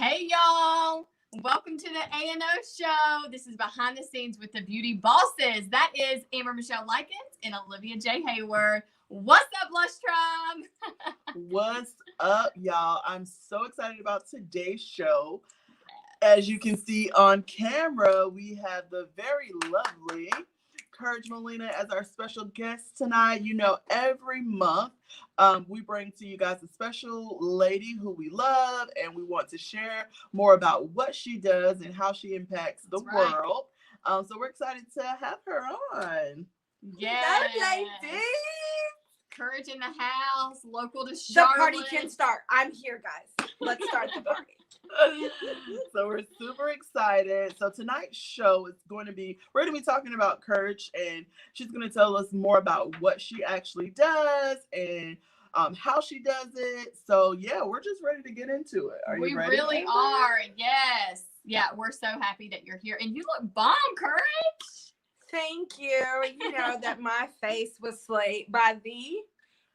Hey, y'all. Welcome to the A&O show. This is Behind the Scenes with the Beauty Bosses. That is Amber Michelle Lykins and Olivia Heyward. What's up, Lustrum? What's up, y'all? I'm so excited about today's show. As you can see on camera, we have the very lovely Courage Molina as our special guest tonight. You know, every month we bring to you guys a special lady who we love, and we want to share more about what she does and how she impacts the world. So we're excited to have her on. Yeah, lady. Courage in the house, local to Charlotte. The party can start. I'm here, guys. Let's start the party. So we're super excited. So tonight's show is we're going to be talking about Courage, and she's going to tell us more about what she actually does and how she does it. So yeah, we're just ready to get into it. Are you ready? We really are. Yes. Yeah, we're so happy that you're here. And you look bomb, Courage. Thank you. You know that my face was slayed by the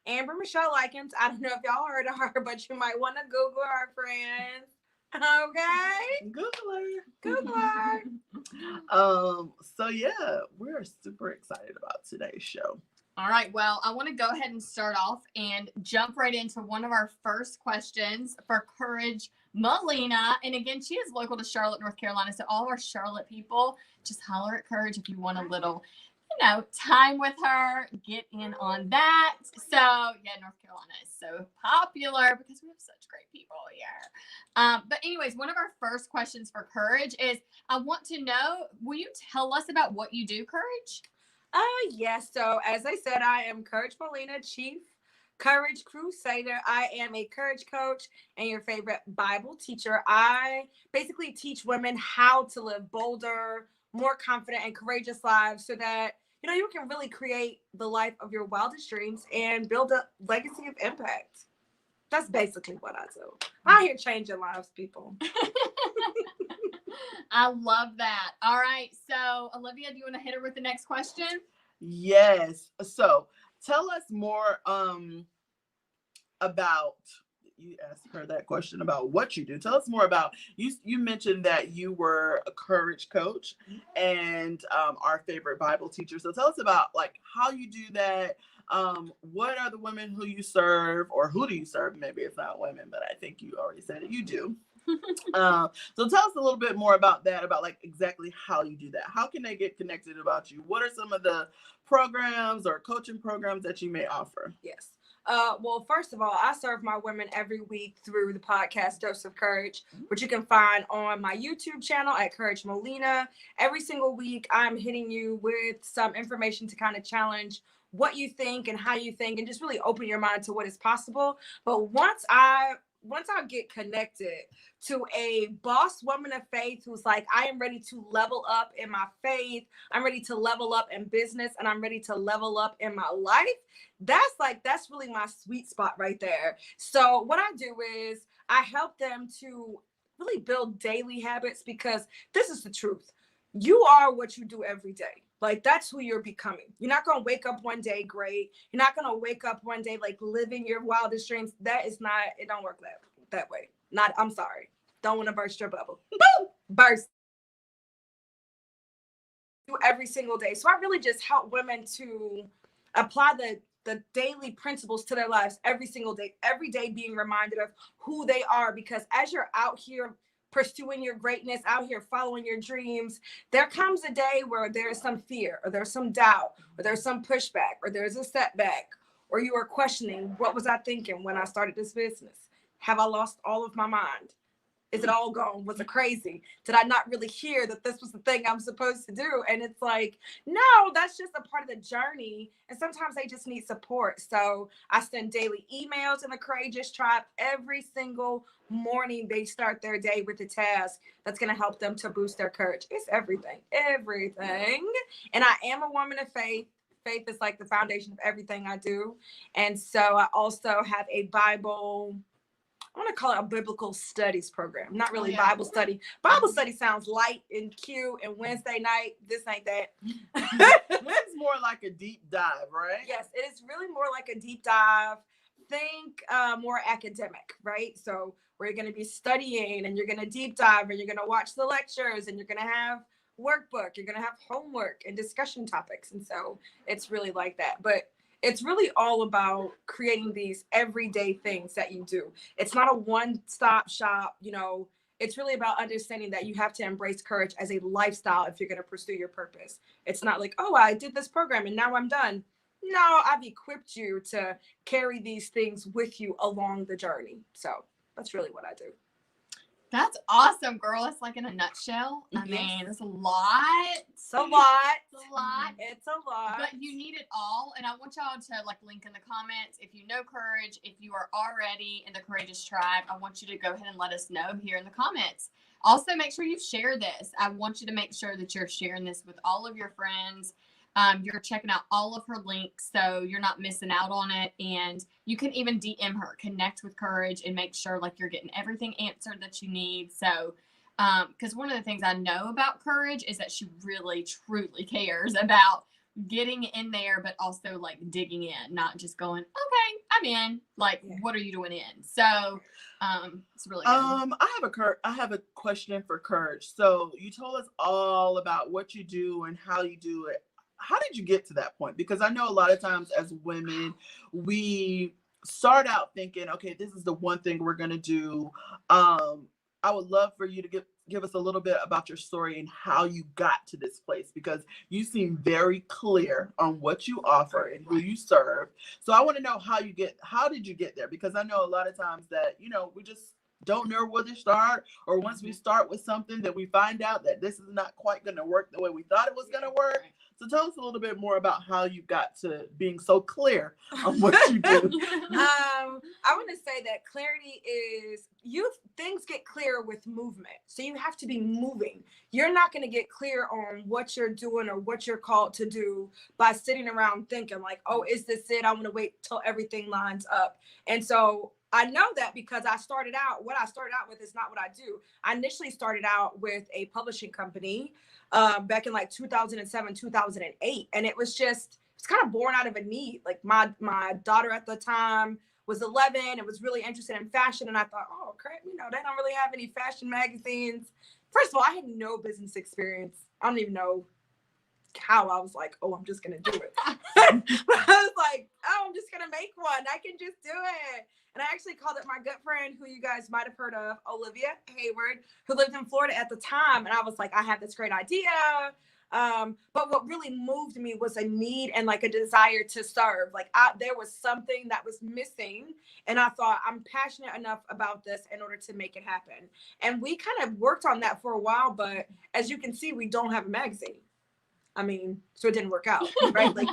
Amber Michelle Lykins. I don't know if y'all heard of her, but you might want to Google her, friends. Okay. Google her. So yeah, we're super excited about today's show. All right. Well, I want to go ahead and start off and jump right into one of our first questions for Courage Molina. And again, she is local to Charlotte, North Carolina. So all of our Charlotte people, just holler at Courage if you want a little, time with her, get in on that. So yeah, North Carolina is so popular because we have such great people here. But anyways, one of our first questions for Courage is, I want to know, will you tell us about what you do, Courage? Yes. So as I said, I am Courage Molina, Chief Courage Crusader. I am a courage coach and your favorite Bible teacher. I basically teach women how to live bolder, more confident and courageous lives so that, you can really create the life of your wildest dreams and build a legacy of impact. That's basically what I do. I'm here changing lives, people. I love that. All right. So, Olivia, do you want to hit her with the next question? Yes. So, tell us more about, you asked her that question about what you do. Tell us more about, you mentioned that you were a courage coach and our favorite Bible teacher. So tell us about how you do that. What are the women who you serve, or who do you serve? Maybe it's not women, but I think you already said it. You do. So tell us a little bit more about that, about exactly how you do that. How can they get connected about you? What are some of the programs or coaching programs that you may offer? Yes. Well, first of all, I serve my women every week through the podcast Dose of Courage, which you can find on my YouTube channel at Courage Molina. Every single week, I'm hitting you with some information to kind of challenge what you think and how you think, and just really open your mind to what is possible. But once I get connected to a boss woman of faith who's like, I am ready to level up in my faith, I'm ready to level up in business, and I'm ready to level up in my life, that's really my sweet spot right there. So what I do is I help them to really build daily habits, because this is the truth. You are what you do every day. That's who you're becoming. You're not going to wake up one day great. You're not going to wake up one day living your wildest dreams. It don't work that way. I'm sorry. Don't want to burst your bubble. Burst. Every single day. So I really just help women to apply the daily principles to their lives every single day, every day being reminded of who they are, because as you're out here pursuing your greatness, out here following your dreams, there comes a day where there's some fear, or there's some doubt, or there's some pushback, or there's a setback, or you are questioning, what was I thinking when I started this business? Have I lost all of my mind? Is it all gone? Was it crazy? Did I not really hear that this was the thing I'm supposed to do? And it's no, that's just a part of the journey. And sometimes they just need support. So I send daily emails in the Courageous Tribe. Every single morning, they start their day with a task that's going to help them to boost their courage. It's everything. And I am a woman of faith. Faith is the foundation of everything I do. And so I also have a Bible, I want to call it a biblical studies program. Not really Bible study. Bible study sounds light and cute and Wednesday night. This ain't that. This is more like a deep dive, right? Yes, it is really more like a deep dive, think more academic, right? So we're going to be studying and you're going to deep dive and you're going to watch the lectures and you're going to have workbook, you're going to have homework and discussion topics. And so it's really like that. But it's really all about creating these everyday things that you do. It's not a one-stop shop, you know. It's really about understanding that you have to embrace courage as a lifestyle if you're going to pursue your purpose. It's not like, oh, I did this program and now I'm done. No, I've equipped you to carry these things with you along the journey. So that's really what I do. That's awesome, girl. It's like in a nutshell. I mean, it's a lot. It's a lot. It's a lot. It's a lot. But you need it all. And I want y'all to like link in the comments. If you know courage, if you are already in the Courageous Tribe, I want you to go ahead and let us know here in the comments. Also, make sure you share this. I want you to make sure that you're sharing this with all of your friends. You're checking out all of her links so you're not missing out on it. And you can even DM her, connect with Courage, and make sure like you're getting everything answered that you need. So, because one of the things I know about Courage is that she really, truly cares about getting in there, but also like digging in, not just going, okay, I'm in. Like, what are you doing in? So, it's really good. I have a question for Courage. So you told us all about what you do and how you do it. How did you get to that point? Because I know a lot of times as women, we start out thinking, okay, this is the one thing we're going to do. I would love for you to give us a little bit about your story and how you got to this place, because you seem very clear on what you offer and who you serve. So I want to know how did you get there? Because I know a lot of times that, you know, we just don't know where to start, or once we start with something that we find out that this is not quite going to work the way we thought it was going to work. So tell us a little bit more about how you got to being so clear on what you do. I want to say that clarity is things get clearer with movement. So you have to be moving. You're not going to get clear on what you're doing or what you're called to do by sitting around thinking like, oh, is this it? I want to wait till everything lines up. And so I know that because what I started out with is not what I do. I initially started out with a publishing company back in like 2007, 2008. And it's kind of born out of a need. Like my daughter at the time was 11 and was really interested in fashion. And I thought, oh, crap, you know, they don't really have any fashion magazines. First of all, I had no business experience. I don't even know how I was like, oh, I'm just going to do it. But I was like, oh, I'm just going to make one. I can just do it. And I actually called up my good friend who you guys might have heard of, Olivia Heyward, who lived in Florida at the time. And I was like, I have this great idea. But what really moved me was a need and like a desire to serve. Like there was something that was missing. And I thought, I'm passionate enough about this in order to make it happen. And we kind of worked on that for a while. But as you can see, we don't have a magazine. I mean, so it didn't work out, right? Like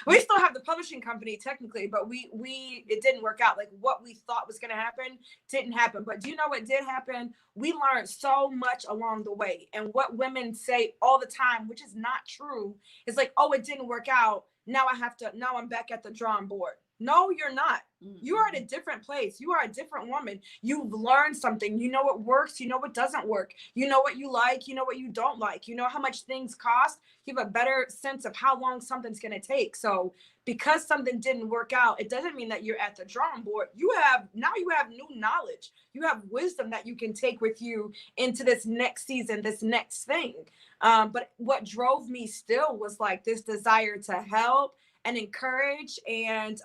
we still have the publishing company technically, but it didn't work out. Like what we thought was going to happen didn't happen. But do you know what did happen? We learned so much along the way. And what women say all the time, which is not true, is like, oh, it didn't work out. Now I'm back at the drawing board. No, you're not. You are at a different place. You are a different woman. You've learned something. You know what works. You know what doesn't work. You know what you like. You know what you don't like. You know how much things cost. You have a better sense of how long something's going to take. So because something didn't work out, it doesn't mean that you're at the drawing board. You have new knowledge. You have wisdom that you can take with you into this next season, this next thing. But what drove me still was like this desire to help and encourage. And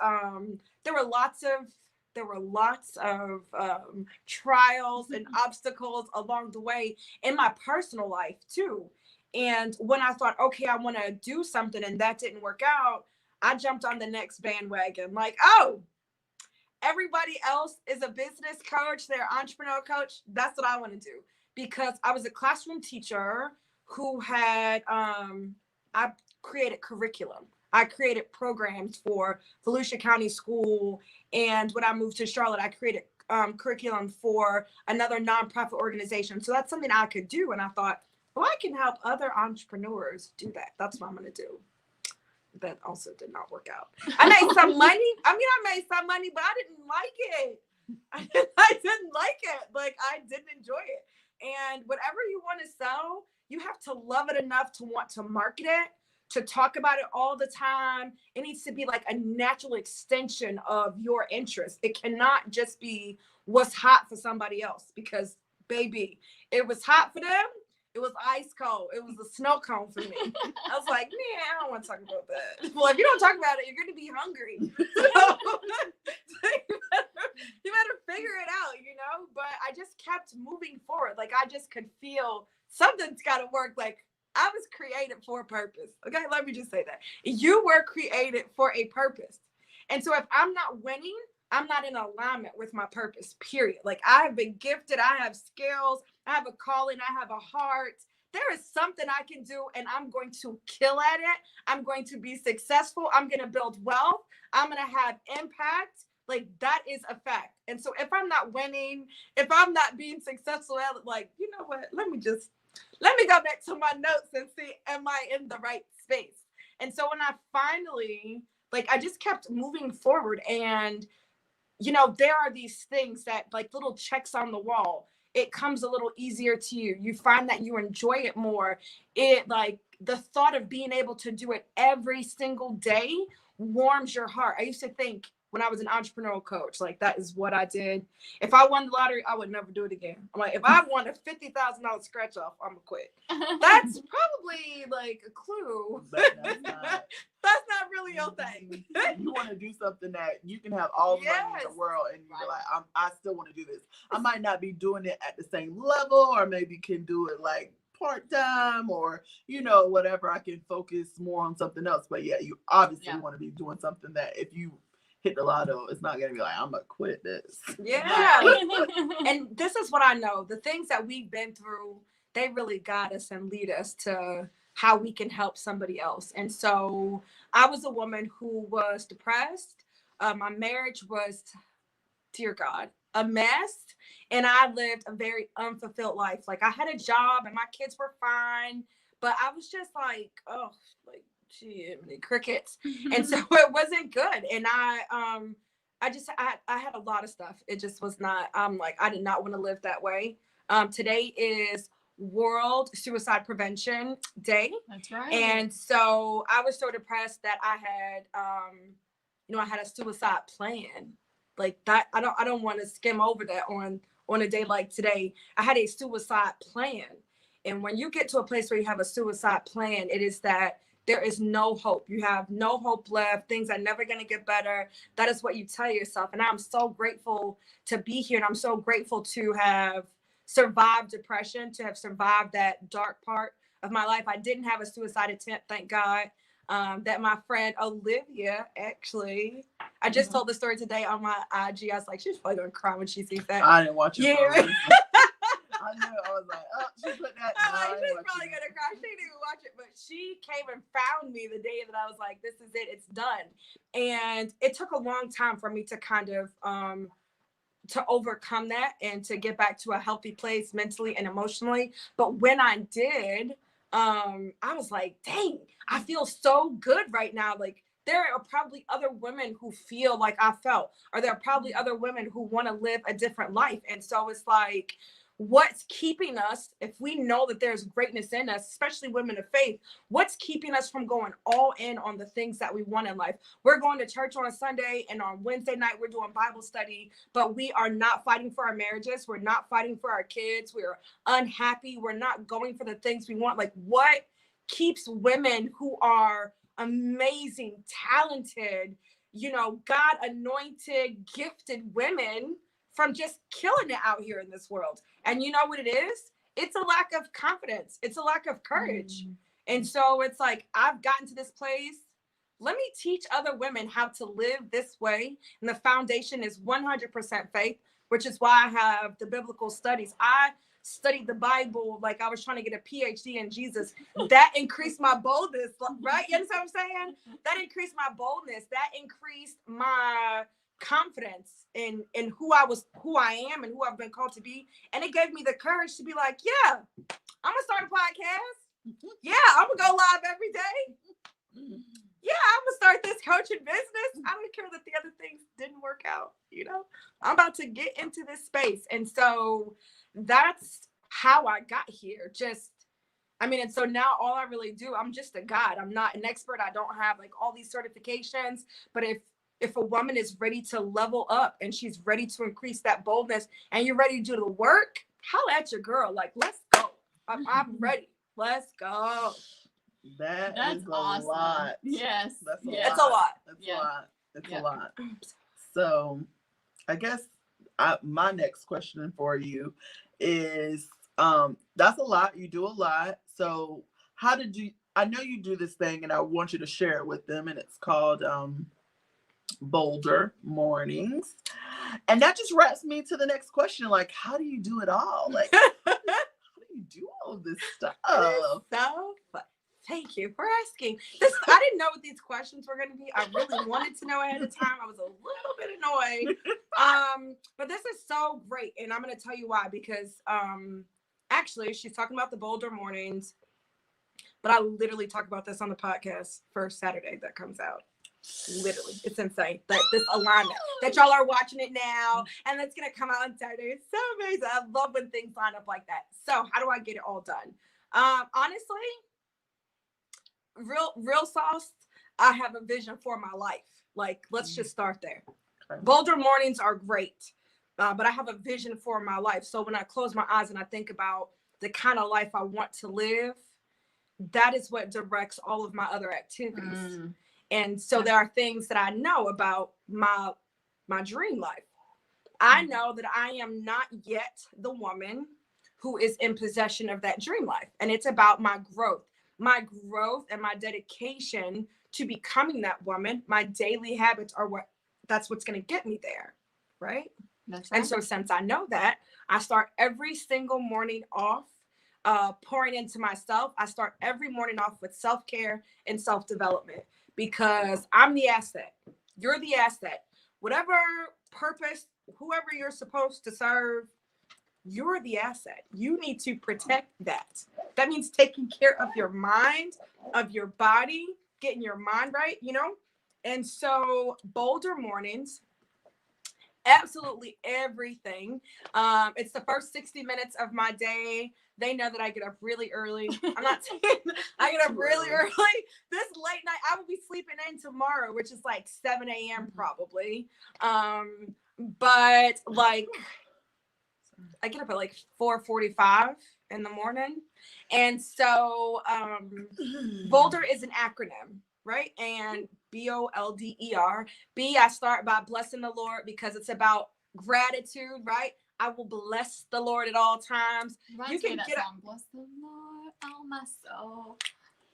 there were lots of trials and obstacles along the way in my personal life too. And when I thought, okay, I want to do something and that didn't work out, I jumped on the next bandwagon. Like, oh, everybody else is a business coach, they're an entrepreneur coach. That's what I want to do. Because I was a classroom teacher who had, I created curriculum. I created programs for Volusia County School. And when I moved to Charlotte, I created curriculum for another nonprofit organization. So that's something I could do. And I thought, well, I can help other entrepreneurs do that. That's what I'm going to do. That also did not work out. I made some money. I made some money, but I didn't like it. I didn't like it. Like, I didn't enjoy it. And whatever you want to sell, you have to love it enough to want to market it. to talk about it all the time. It needs to be like a natural extension of your interest. It cannot just be what's hot for somebody else, because baby, it was hot for them. It was ice cold. It was a snow cone for me. I was like, man, I don't want to talk about that. Well, if you don't talk about it, you're going to be hungry. So you better figure it out, you know? But I just kept moving forward. Like, I just could feel something's got to work. Like, I was created for a purpose. Okay, let me just say that. You were created for a purpose. And so if I'm not winning, I'm not in alignment with my purpose, period. Like, I have been gifted. I have skills. I have a calling. I have a heart. There is something I can do, and I'm going to kill at it. I'm going to be successful. I'm going to build wealth. I'm going to have impact. Like, that is a fact. And so if I'm not winning, if I'm not being successful at it, like, you know what? Let me go back to my notes and see, am I in the right space? And so when I finally, like, I just kept moving forward, and, you know, there are these things that, like, little checks on the wall. It comes a little easier to you. You find that you enjoy it more. It, like, the thought of being able to do it every single day warms your heart. I used to think when I was an entrepreneurial coach, like, that is what I did. If I won the lottery, I would never do it again. I'm like, if I won a $50,000 scratch off, I'm gonna quit. That's probably like a clue. That's not really your thing. You want to do something that you can have all the money in the world, and you're like, I still want to do this. I might not be doing it at the same level, or maybe can do it like part-time, or, you know, whatever. I can focus more on something else. But yeah, you obviously want to be doing something that if you hit the lotto, it's not gonna be like, I'm gonna quit this. Yeah. And this is what I know. The things that we've been through, they really guide us and lead us to how we can help somebody else. And so I was a woman who was depressed. My marriage was, dear God, a mess. And I lived a very unfulfilled life. Like, I had a job and my kids were fine, but I was just like, oh, like, gee, crickets. And so it wasn't good. And I had a lot of stuff. It just was not, like, I did not want to live that way. Today is World Suicide Prevention Day. That's right. And so I was so depressed that I had, I had a suicide plan. Like, that, I don't want to skim over that on a day like today. I had a suicide plan. And when you get to a place where you have a suicide plan, it is that there is no hope. You have no hope left. Things are never going to get better. That is what you tell yourself. And I'm so grateful to be here. And I'm so grateful to have survived depression, to have survived that dark part of my life. I didn't have a suicide attempt, thank God. That my friend Olivia, actually, I just told the story today on my IG. I was like, she's probably gonna cry when she sees that. I didn't watch it. Yeah. I knew. I was like, oh, she put that. I'm like, she's probably gonna cry. She didn't even watch it, but she came and found me the day that I was like, this is it, it's done. And it took a long time for me to kind of to overcome that and to get back to a healthy place mentally and emotionally. But when I did, I was like, dang, I feel so good right now. Like, there are probably other women who feel like I felt, or there are probably other women who want to live a different life. And so it's like, what's keeping us, if we know that there's greatness in us, especially women of faith, what's keeping us from going all in on the things that we want in life? We're going to church on a Sunday, and on Wednesday night, we're doing Bible study, but we are not fighting for our marriages. We're not fighting for our kids. We're unhappy. We're not going for the things we want. Like, what keeps women who are amazing, talented, God anointed, gifted women from just killing it out here in this world? And you know what it is? It's a lack of confidence. It's a lack of courage. And so it's like, I've gotten to this place. Let me teach other women how to live this way. And the foundation is 100% faith, which is why I have the biblical studies. I studied the Bible like I was trying to get a PhD in Jesus. That increased my boldness, right? You understand what I'm saying? That increased my boldness. That increased my confidence in who I am and who I've been called to be. And it gave me the courage to be like, yeah, I'm gonna start a podcast. Yeah, I'm gonna go live every day. Yeah, I'm gonna start this coaching business. I don't care that the other things didn't work out. I'm about to get into this space. And so that's how I got here. Just I mean, and so now all I really do, I'm just a guide. I'm not an expert. I don't have like all these certifications. But if a woman is ready to level up and she's ready to increase that boldness and you're ready to do the work, holla at your girl. Like, let's go. I'm ready. Let's go. That's is awesome. A lot. Yes. That's a It's a lot. That's a lot. It's Yeah. a lot. So I guess my next question for you is, that's a lot. You do a lot. So how did you, I know you do this thing and I want you to share it with them, and it's called Bolder Mornings. And that just wraps me to the next question. Like, how do you do it all? Like, how do you do all of this stuff? So fun. Thank you for asking. I didn't know what these questions were going to be. I really wanted to know ahead of time. I was a little bit annoyed. But this is so great. And I'm going to tell you why. Because actually, she's talking about the Bolder Mornings. But I literally talk about this on the podcast for Saturday that comes out. Literally. It's insane. That this alignment. That y'all are watching it now. And that's going to come out on Saturday. It's so amazing. I love when things line up like that. So how do I get it all done? Honestly, real sauce, I have a vision for my life. Like, let's just start there. Okay. Bolder Mornings are great, but I have a vision for my life. So when I close my eyes and I think about the kind of life I want to live, that is what directs all of my other activities. And so there are things that I know about my dream life. I know that I am not yet the woman who is in possession of that dream life. And it's about my growth and my dedication to becoming that woman. My daily habits are that's what's going to get me there. Right. That's right. And so since I know that, I start every single morning off pouring into myself. I start every morning off with self-care and self-development, because I'm the asset. You're the asset. Whatever purpose, whoever you're supposed to serve, you're the asset. You need to protect that. That means taking care of your mind, of your body, getting your mind right, you know? And so Bolder Mornings, absolutely everything. It's the first 60 minutes of my day. They know that I get up really early. I'm not saying I get up really early. This late night, I will be sleeping in tomorrow, which is like 7 a.m. probably. But like, I get up at like 4:45 in the morning. And so Bolder is an acronym, right? And BOLDER. B, I start by blessing the Lord, because it's about gratitude, right? I will bless the Lord at all times. You can get up. Bless the Lord, oh my soul.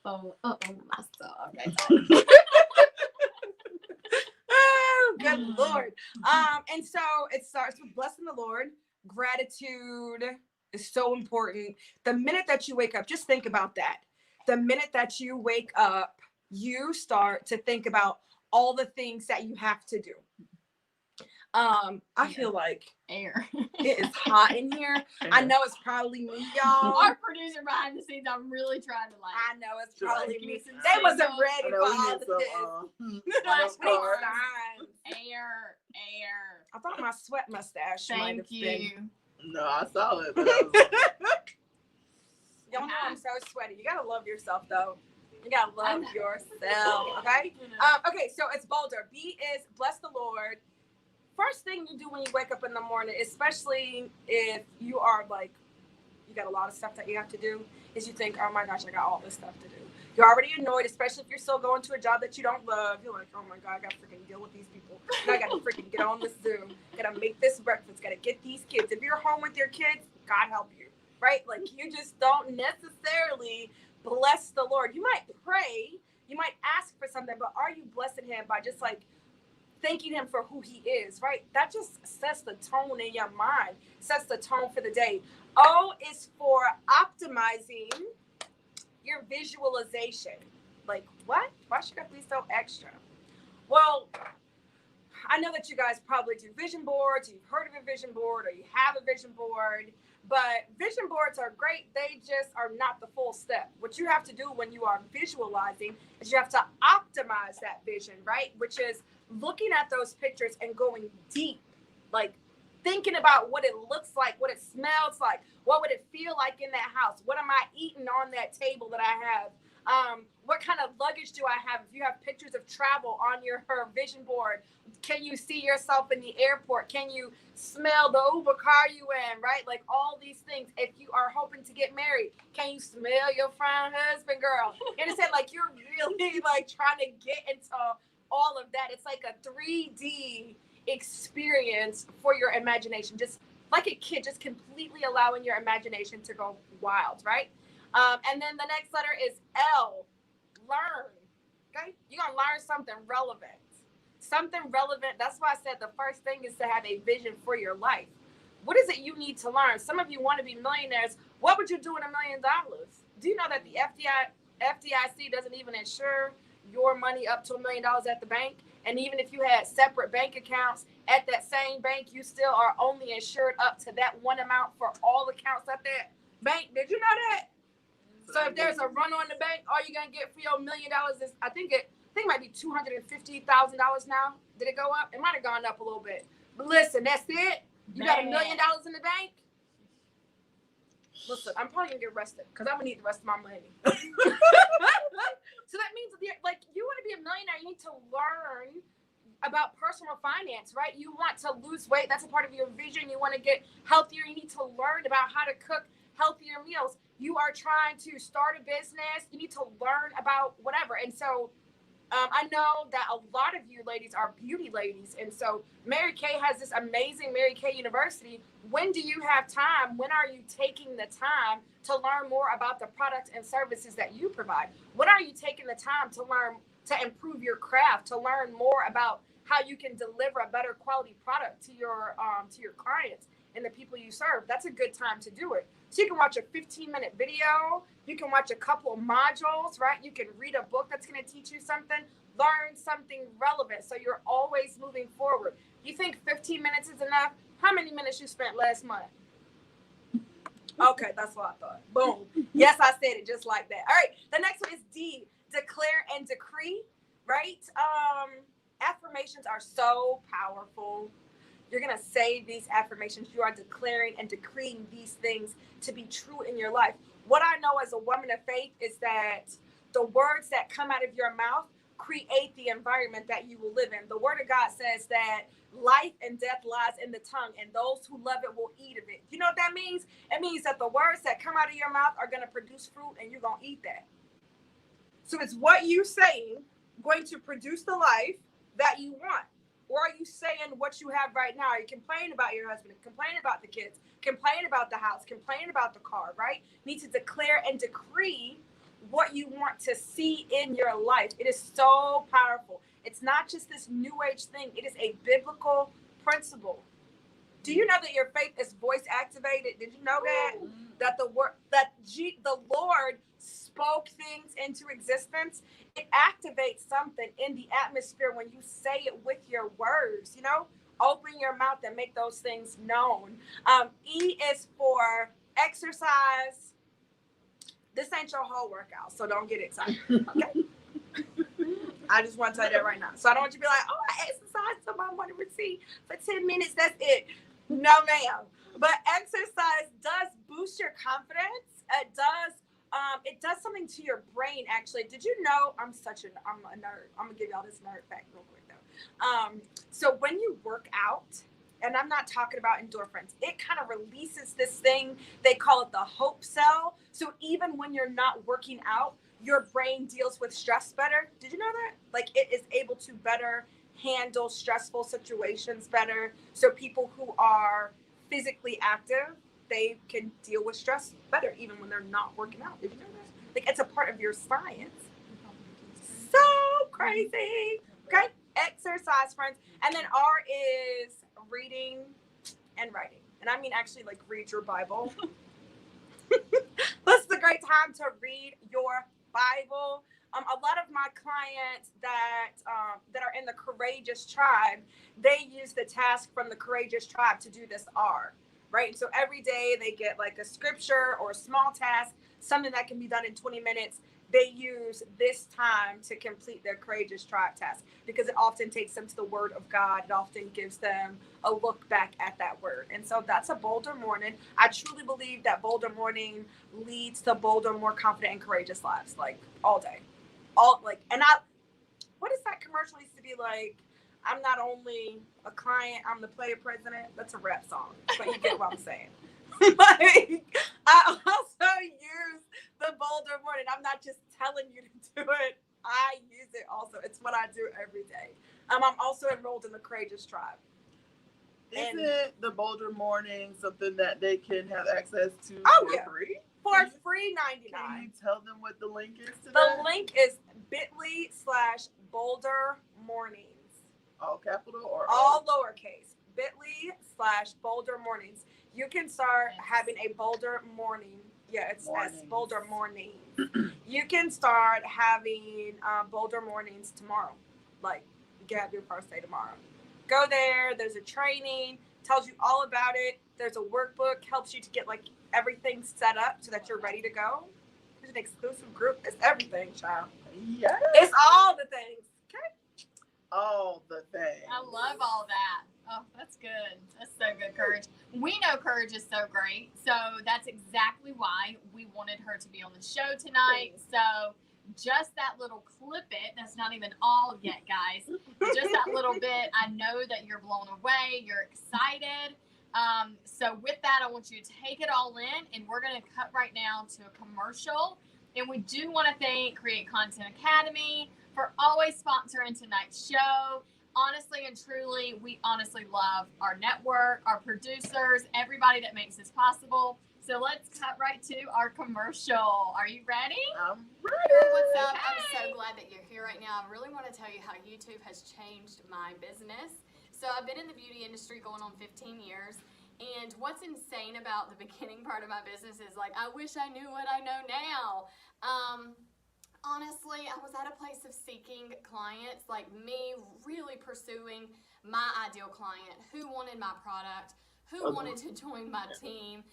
Oh my soul. Okay. Oh, good Lord. And so it starts with blessing the Lord. Gratitude is so important. The minute that you wake up, just think about that. The minute that you wake up, you start to think about all the things that you have to do. I feel like air. It is hot in here. I know it's probably me, y'all. Our producer behind the scenes, I'm really trying to like. I know it's probably me. They wasn't ready for all of this. Air. I thought my sweat mustache might have been. No, I saw it. Y'all know I'm so sweaty. You gotta love yourself, though. You gotta love yourself, okay? Okay, so it's Bolder. B is bless the Lord. First thing you do when you wake up in the morning, especially if you are like, you got a lot of stuff that you have to do, is you think, oh my gosh, I got all this stuff to do. You're already annoyed, especially if you're still going to a job that you don't love. You're like, oh my God, I gotta freaking deal with these people. Now I gotta freaking get on this Zoom. Gotta make this breakfast. Gotta get these kids. If you're home with your kids, God help you, right? Like, you just don't necessarily bless the Lord. You might pray, you might ask for something, but are you blessing him by just like thanking him for who he is, right? That just sets the tone in your mind, sets the tone for the day. O is for optimizing your visualization. Like, what? Why should I be so extra? Well, I know that you guys probably do vision boards. You've heard of a vision board, or you have a vision board, but vision boards are great. They just are not the full step. What you have to do when you are visualizing is you have to optimize that vision, right? Which is looking at those pictures and going deep, like thinking about what it looks like, what it smells like, what would it feel like in that house? What am I eating on that table that I have? What kind of luggage do I have? If you have pictures of travel on her vision board, can you see yourself in the airport? Can you smell the Uber car you in, right? Like all these things. If you are hoping to get married, can you smell your fine husband, girl? You understand? Like you're really like trying to get into all of that. It's like a 3D experience for your imagination. Just like a kid, just completely allowing your imagination to go wild, right? And then the next letter is L, learn. Okay, you're gonna learn something relevant. Something relevant. That's why I said the first thing is to have a vision for your life. What is it you need to learn? Some of you want to be millionaires. What would you do with $1 million? Do you know that the FDIC doesn't even insure your money up to $1 million at the bank? And even if you had separate bank accounts at that same bank, you still are only insured up to that one amount for all accounts at that bank. Did you know that? So if there's a run on the bank, all you're gonna get for your $1 million is I think it might be $250,000 now. Did it go up? It might have gone up a little bit. But listen, that's it. You got $1 million in the bank. Listen, I'm probably gonna get arrested because I'm gonna need the rest of my money. So that means like you want to be a millionaire, you need to learn about personal finance, right? You want to lose weight. That's a part of your vision. You want to get healthier. You need to learn about how to cook healthier meals. You are trying to start a business. You need to learn about whatever. And so I know that a lot of you ladies are beauty ladies. And so Mary Kay has this amazing Mary Kay University. When do you have time? When are you taking the time to learn more about the products and services that you provide? When are you taking the time to learn, to improve your craft, to learn more about how you can deliver a better quality product to your clients and the people you serve? That's a good time to do it. So you can watch a 15-minute video. You can watch a couple of modules, right? You can read a book that's going to teach you something, learn something relevant. So you're always moving forward. You think 15 minutes is enough? How many minutes you spent last month? Okay, that's what I thought. Boom. Yes, I said it just like that. All right, the next one is D, declare and decree, right? Affirmations are so powerful. You're going to say these affirmations. You are declaring and decreeing these things to be true in your life. What I know as a woman of faith is that the words that come out of your mouth create the environment that you will live in. The word of God says that life and death lies in the tongue, and those who love it will eat of it. You know what that means? It means that the words that come out of your mouth are going to produce fruit, and you're going to eat that. So it's what you saying going to produce the life that you want. Or are you saying what you have right now? Are you complaining about your husband, complaining about the kids, complaining about the house, complaining about the car, right? You need to declare and decree what you want to see in your life. It is so powerful. It's not just this new age thing. It is a biblical principle. Do you know that your faith is voice activated? Did you know that? That the Lord spoke things into existence. It activates something in the atmosphere when you say it with your words, you know? Open your mouth and make those things known. E is for exercise. This ain't your whole workout, so don't get excited, okay? I just want to tell you that right now. So I don't want you to be like, oh, I exercised so I want to receive for 10 minutes. That's it. No, ma'am. But exercise does boost your confidence. It does something to your brain, actually. Did you know, I'm a nerd. I'm going to give y'all this nerd fact real quick, though. So when you work out, and I'm not talking about endorphins, it kind of releases this thing. They call it the hope cell. So even when you're not working out, your brain deals with stress better. Did you know that? Like it is able to better handle stressful situations better. So people who are physically active, they can deal with stress better even when they're not working out. Did you know that? Like it's a part of your science. So crazy. Okay. Exercise, friends. And then R is reading and writing. And I mean actually like read your Bible. This is a great time to read your Bible. A lot of my clients that are in the Courageous Tribe, they use the task from the Courageous Tribe to do this R, right? So every day they get like a scripture or a small task, something that can be done in 20 minutes. they use this time to complete their Courageous Tribe test, because it often takes them to the Word of God. It often gives them a look back at that word. And so that's a bolder morning. I truly believe that bolder morning leads to bolder, more confident and courageous lives, like all day. What is that commercial used to be like? I'm not only a client, I'm the player president. That's a rap song, but you get what I'm saying. Like, I also use the bolder morning. I'm not just telling you to do it. I use it also. It's what I do every day. I'm also enrolled in the Courageous Tribe. Isn't the bolder morning something that they can have access to for free? For free $99. Can you tell them what the link is to the that? The link is bit.ly/bolder mornings. All capital or all lowercase? bit.ly/bolder mornings. You can start having a bolder morning. Yeah, it's as bolder mornings. You can start having bolder mornings tomorrow. Like, you can have your first day tomorrow. Go there. There's a training. Tells you all about it. There's a workbook. Helps you to get like everything set up so that you're ready to go. There's an exclusive group. It's everything, child. Yes. It's all the things. Okay. All the things. I love all that. Oh, that's good. That's so good, Courage. We know Courage is so great, so that's exactly why we wanted her to be on the show tonight. So just that little clip-it, that's not even all yet, guys. Just that little bit, I know that you're blown away. You're excited. So with that, I want you to take it all in, and we're going to cut right now to a commercial. And we do want to thank Create Content Academy for always sponsoring tonight's show. Honestly and truly, we honestly love our network, our producers, everybody that makes this possible. So let's cut right to our commercial. Are you ready? I'm ready. What's up? I'm so glad that you're here right now. I really want to tell you how YouTube has changed my business. So I've been in the beauty industry going on 15 years. And what's insane about the beginning part of my business is like, I wish I knew what I know now. Honestly, I was at a place of seeking clients, like me really pursuing my ideal client, who wanted my product, who wanted to join my team,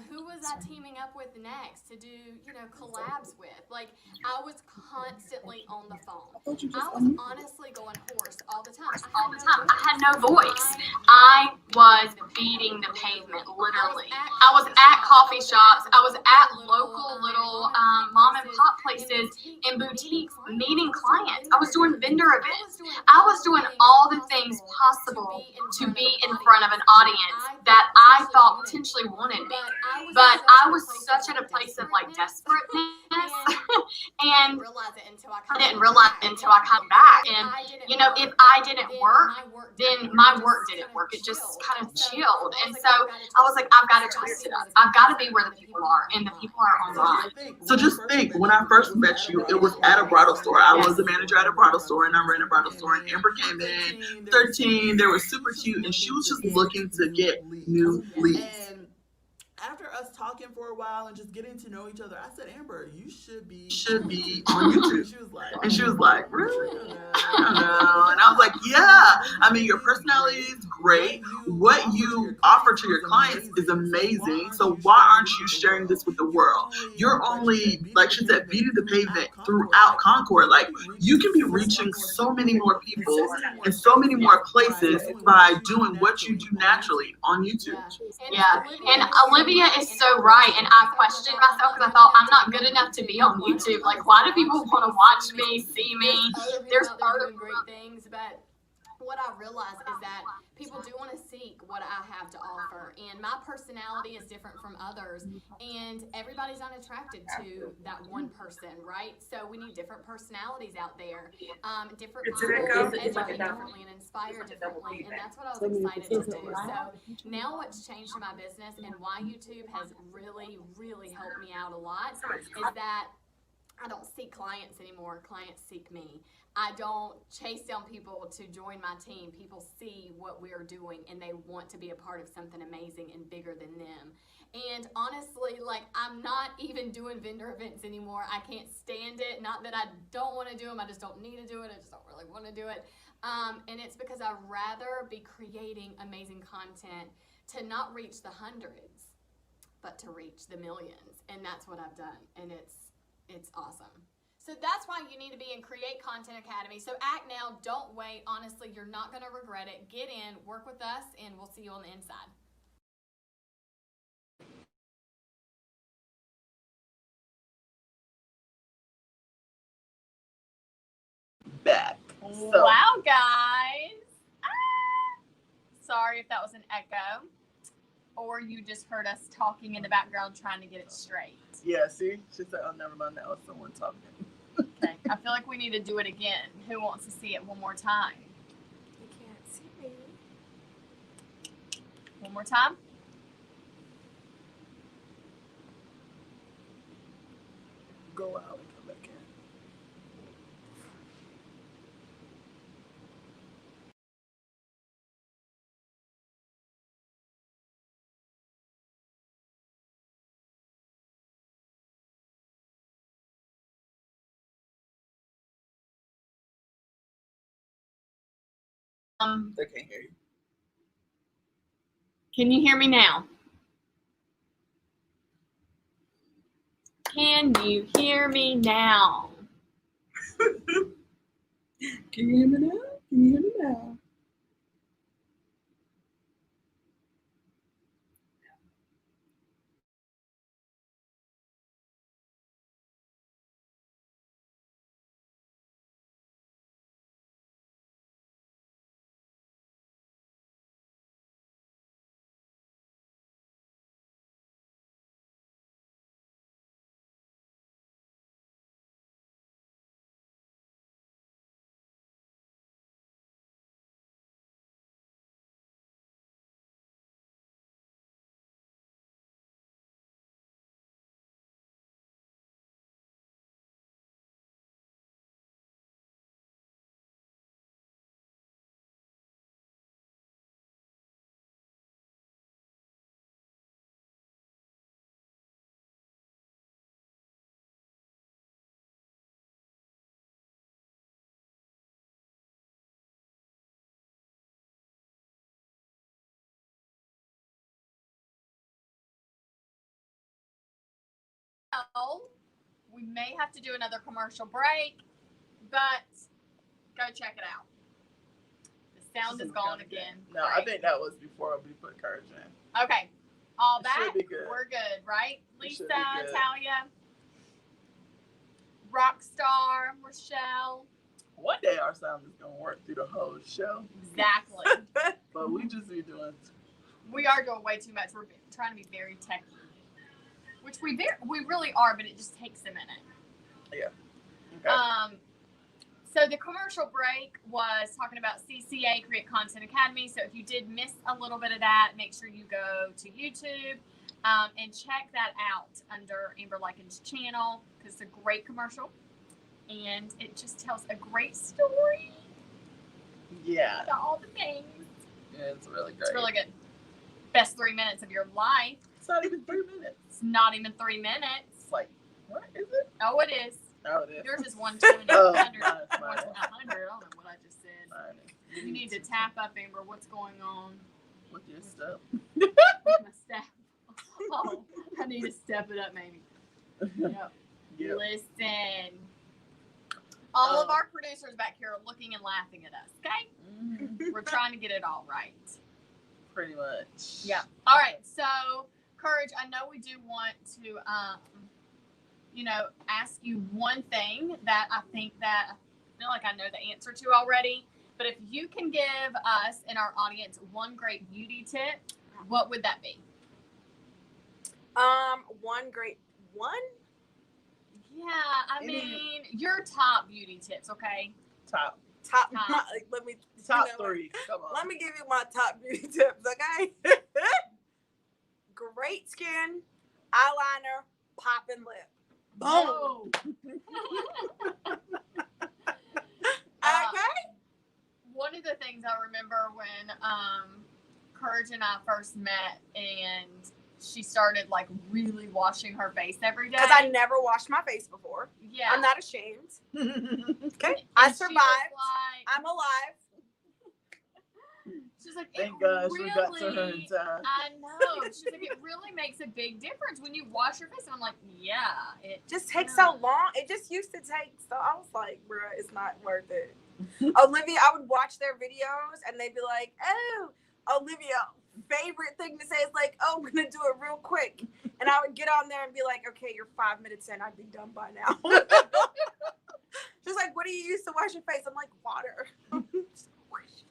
who was I teaming up with next to do, collabs with. Like, I was constantly on the phone. I was honestly going hoarse all the time. I had no voice. I was beating the pavement, literally. I was at coffee shops. I was at local little mom and pop places and boutiques meeting clients. I was doing vendor events. I was doing all the things possible to be in front of an audience that I thought potentially wanted me. But I was such at a place of like desperateness and I didn't realize it until I come back. And if I didn't work, then my work didn't work. It just kind of chilled. And so I was like, I've got to twist it up. I've got to be where the people are, and the people are online. So just think, when I first met you, it was at a bridal store. I was a manager at a bridal store, and I ran a bridal store. And Amber came in, 13. They were super cute, and she was just looking to get new leads. And after us talking for a while and just getting to know each other, I said, Amber, you should be on YouTube. She was like, really? I don't know. And I was like, yeah. I mean, your personality is great. What you offer to your clients is amazing. So why aren't you sharing this with the world? You're only, like she said, beating the pavement throughout Concord. Like, you can be reaching so many more people in so many more places by doing what you do naturally on YouTube. Yeah. And Olivia is so right, and I questioned myself because I thought I'm not good enough to be on YouTube. Like, why do people want to watch me, see me? There's other great things, but what I realize is that people do want to seek what I have to offer, and my personality is different from others, and everybody's not attracted to that one person, right? So we need different personalities out there, different minds, educate differently and inspire differently, and that's what I was excited to do. So now what's changed in my business and why YouTube has really, really helped me out a lot is that I don't seek clients anymore. Clients seek me. I don't chase down people to join my team. People see what we're doing and they want to be a part of something amazing and bigger than them. And honestly, like, I'm not even doing vendor events anymore. I can't stand it. Not that I don't want to do them. I just don't need to do it. I just don't really want to do it. And it's because I'd rather be creating amazing content to not reach the hundreds, but to reach the millions. And that's what I've done. And it's awesome. So that's why you need to be in Create Content Academy. So act now, don't wait. Honestly, you're not going to regret it. Get in, work with us, and we'll see you on the inside. Back. So, Wow, guys. Sorry if that was an echo, or you just heard us talking in the background trying to get it straight. yeah, see? She said, oh, never mind. That was someone talking. Okay. I feel like we need to do it again. Who wants to see it one more time? You can't see me. One more time? Go out and come back in. They can't hear you. Can you hear me now? Can you hear me now? Can you hear me now? Can you hear me now? Well, we may have to do another commercial break, but go check it out. The sound is gone again. No, I think that was before we put Courage in. Okay. All It back. should be good. We're good, right? It Lisa, should be good. Talia, Rockstar, Rochelle. One day our sound is going to work through the whole show, Exactly. but we just be doing. We are doing way too much. We're trying to be very techy, which we really are, but it just takes a minute. Yeah. Okay. So the commercial break was talking about CCA, Create Content Academy. So if you did miss a little bit of that, make sure you go to YouTube and check that out under Amber Lykins' channel, because it's a great commercial and it just tells a great story Yeah. about all the things. Yeah, it's really great. It's really good. Best 3 minutes of your life. It's not even 3 minutes. It's not even 3 minutes. It's like, what is it? Oh, it is. Oh, it is. Yours is 120, Oh, 100, mine 100. is. I don't know what I just said. Fine. You need to tap up, Amber. What's going on With your stuff. with my step? Oh, I need to step it up, maybe. Yep. Yep. Listen. All of our producers back here are looking and laughing at us, okay? Mhm. We're trying to get it all right. Pretty much. Yeah. All right. So, Courage, I know we do want to, ask you one thing that I think that I feel like I know the answer to already. But if you can give us and our audience one great beauty tip, what would that be? One great one. Yeah, I mean, your top beauty tips, okay? Top Top. Top. Let me. top you know what? 3. Come on. Let me give you my top beauty tips, okay? Great skin, eyeliner, popping lip. Boom. Okay. One of the things I remember when Courage and I first met, and she started like really washing her face every day. Because I never washed my face before. Yeah. I'm not ashamed. Okay. And I she was survived. like- I'm alive. She's like, Thank it gosh really, we got to her in time. I know. She's like, it really makes a big difference when you wash your face. And I'm like, yeah. It just takes so long. It just used to take. So I was like, bruh, it's not worth it. Olivia, I would watch their videos and they'd be like, oh, Olivia, favorite thing to say is like, oh, I'm going to do it real quick. And I would get on there and be like, okay, you're 5 minutes in. I'd be done by now. She's like, what do you use to wash your face? I'm like, water.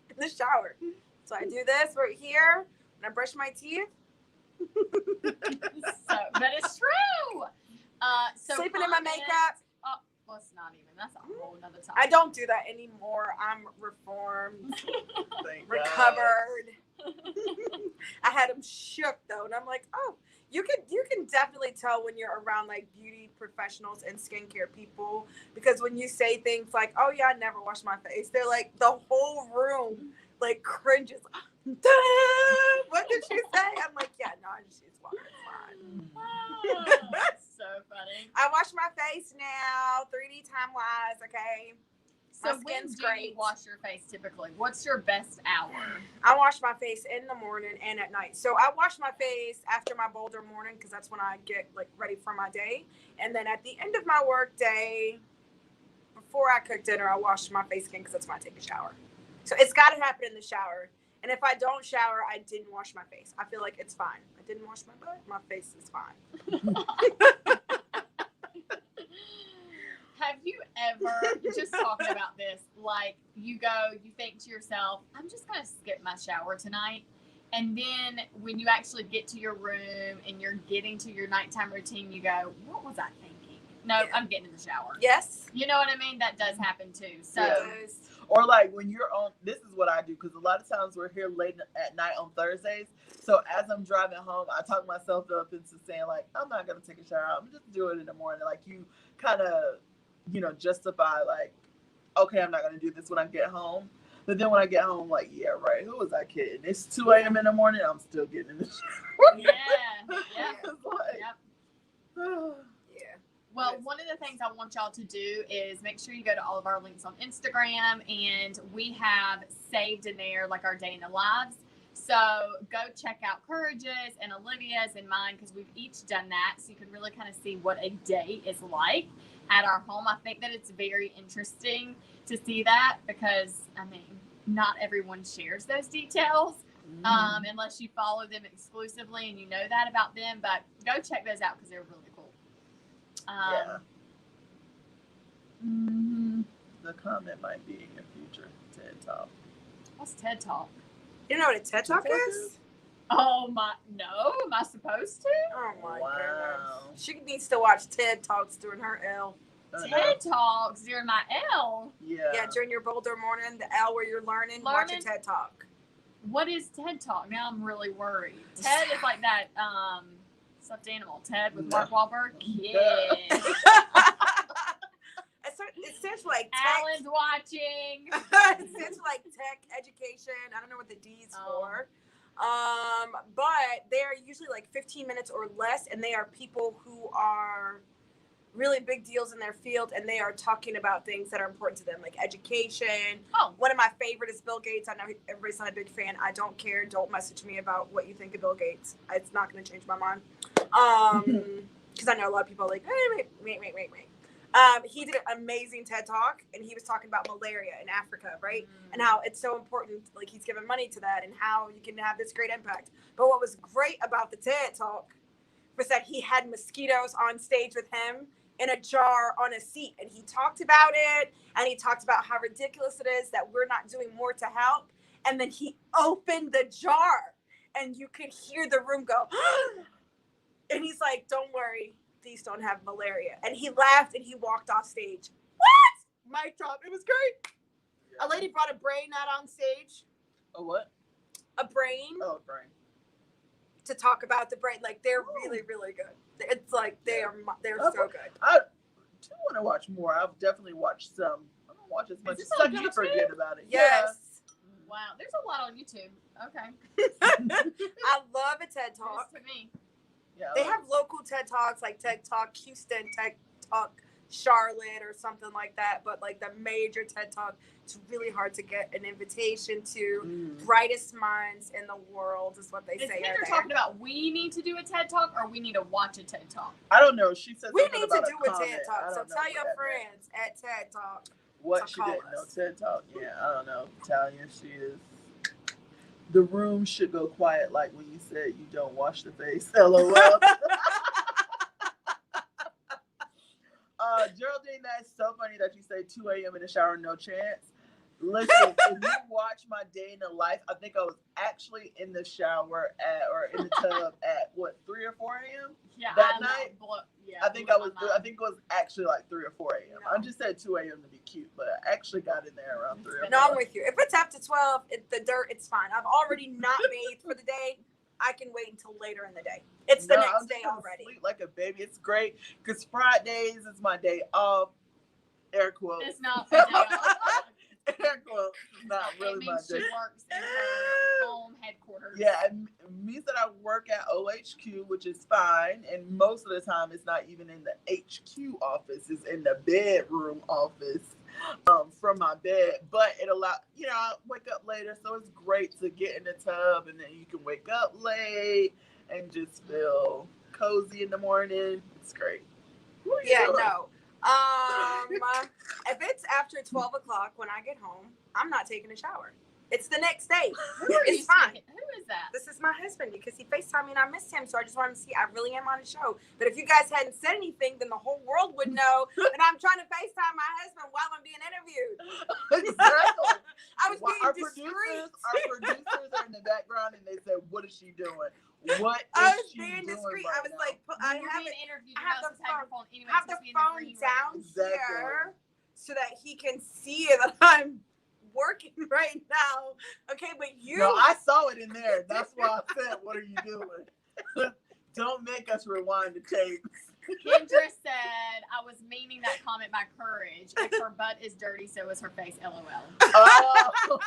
In the shower. So I do this right here and I brush my teeth. But it's true. So Sleeping in my makeup. Well, it's not even. That's a whole nother topic. I don't do that anymore. I'm reformed, Thank recovered. I had them shook though, and I'm like, oh, you can definitely tell when you're around like beauty professionals and skincare people, because when you say things like, oh yeah, I never wash my face, they're like, the whole room like cringes. What did she say? I'm like, yeah, no, I just use water. It's fine. That's so funny. I wash my face now, 3D time-wise, okay? So My when skin's do great. you wash your face typically? What's your best hour? I wash my face in the morning and at night. So I wash my face after my boulder morning because that's when I get like ready for my day. And then at the end of my work day, before I cook dinner, I wash my face again because that's when I take a shower. So it's got to happen in the shower. And if I don't shower, I didn't wash my face. I feel like it's fine. I didn't wash my butt. My face is fine. Have you ever, just talking about this, like you think to yourself, I'm just going to skip my shower tonight. And then when you actually get to your room and you're getting to your nighttime routine, you go, what was I thinking? No, yeah. I'm getting in the shower. Yes. You know what I mean? That does happen too. So, yes. Or like when you're on, this is what I do, because a lot of times we're here late at night on Thursdays. So as I'm driving home, I talk myself up into saying like, I'm not going to take a shower. I'm just do it in the morning. Like you kind of, justify like, okay, I'm not going to do this when I get home. But then when I get home, I'm like, yeah, right. Who was I kidding? It's 2 a.m. in the morning. I'm still getting in the shower. Yeah. It's like, yeah. Well, one of the things I want y'all to do is make sure you go to all of our links on Instagram, and we have saved in there like our day in the lives. So go check out Courage's and Olivia's and mine, because we've each done that. So you can really kind of see what a day is like at our home. I think that it's very interesting to see that, because not everyone shares those details unless you follow them exclusively and you know that about them. But go check those out because they're really cool. The comment might be in your future TED Talk. What's TED Talk? You know what a TED Talk is? Oh my, no, am I supposed to? Oh my goodness. She needs to watch TED Talks during her L. TED Talks during my L? Yeah, during your Boulder morning, the L where you're learning, watch a TED Talk. What is TED Talk? Now I'm really worried. TED is like that stuffed animal. TED with Mark Wahlberg? Yeah. It stands for like tech. Alan's watching. It stands for like tech education. I don't know what the D's for. But they're usually like 15 minutes or less, and they are people who are really big deals in their field, and they are talking about things that are important to them, like education. One of my favorite is Bill Gates. I know everybody's not a big fan. I don't care. Don't message me about what you think of Bill Gates. It's not going to change my mind. Because I know a lot of people are like, hey, wait. He did an amazing TED Talk, and he was talking about malaria in Africa, right? And how it's so important, like he's giving money to that, and how you can have this great impact. But what was great about the TED Talk was that he had mosquitoes on stage with him in a jar on a seat, and he talked about it, and he talked about how ridiculous it is that we're not doing more to help. And then he opened the jar, and you could hear the room go, and he's like, don't worry, these don't have malaria. And he laughed and he walked off stage. What? Mic drop. It was great. A lady brought a brain out on stage. A what? A brain. Oh, a brain. To talk about the brain. Like, they're really, really good. It's like they're so good. I do want to watch more. I've definitely watched some. I don't watch as much. Some you forget about it. Yes. Wow, there's a lot on YouTube. Okay. I love a TED Talk. To me. Yeah, they have local TED Talks, like TED Talk Houston, TED Talk Charlotte or something like that, but like the major TED Talk, it's really hard to get an invitation to. Brightest minds in the world is what they say. Is Kendra talking about we need to do a TED Talk or we need to watch a TED Talk? I don't know. She said we something need to about do a comment. TED Talk. So tell your friends at TED Talk. What, she didn't know? TED Talk. Yeah, I don't know. Italian, she is. The room should go quiet like when you said you don't wash the face. LOL. Geraldine, that's so funny that you say 2 a.m. in the shower, no chance. Listen, if you watch my day in the life, I think I was actually in the shower or in the tub at 3 or 4 a.m. Yeah, that night. I think it was actually like 3 or 4 a.m. No. I just said 2 a.m. to be cute, but I actually got in there around 3 or 4. No, I'm with you. If it's after 12, the dirt, it's fine. I've already not bathed for the day. I can wait until later in the day. It's the next day already. Sleep like a baby. It's great because Fridays is my day off. Air quotes. It's not my day off. Air quotes. It's not It really my means she day. works in her home headquarters. Yeah, it means that I work at OHQ, which is fine. And most of the time, it's not even in the HQ office. It's in the bedroom office from my bed. But it allows, I wake up later. So it's great to get in the tub. And then you can wake up late and just feel cozy in the morning. It's great. Yeah, no. If it's after 12 o'clock when I get home, I'm not taking a shower. It's the next day. It's fine. Who is that? This is my husband because he FaceTimed me and I missed him. So I just wanted to see I really am on the show. But if you guys hadn't said anything, then the whole world would know that I'm trying to FaceTime my husband while I'm being interviewed. Exactly. I was being Our discreet. producers are in the background and they said, "What is she doing? What I is was she being doing discreet. right I was now?" like, I You're have being it. interviewed. I have You the have your phone anyway. have it's the being in phone green down room. Exactly. here so that he can see that I'm working right now. Okay, but you. No, I saw it in there. That's why I said, "What are you doing?" Don't make us rewind the tapes. Kendra said, I was meaning that comment by courage. If her butt is dirty, so is her face. LOL. Oh.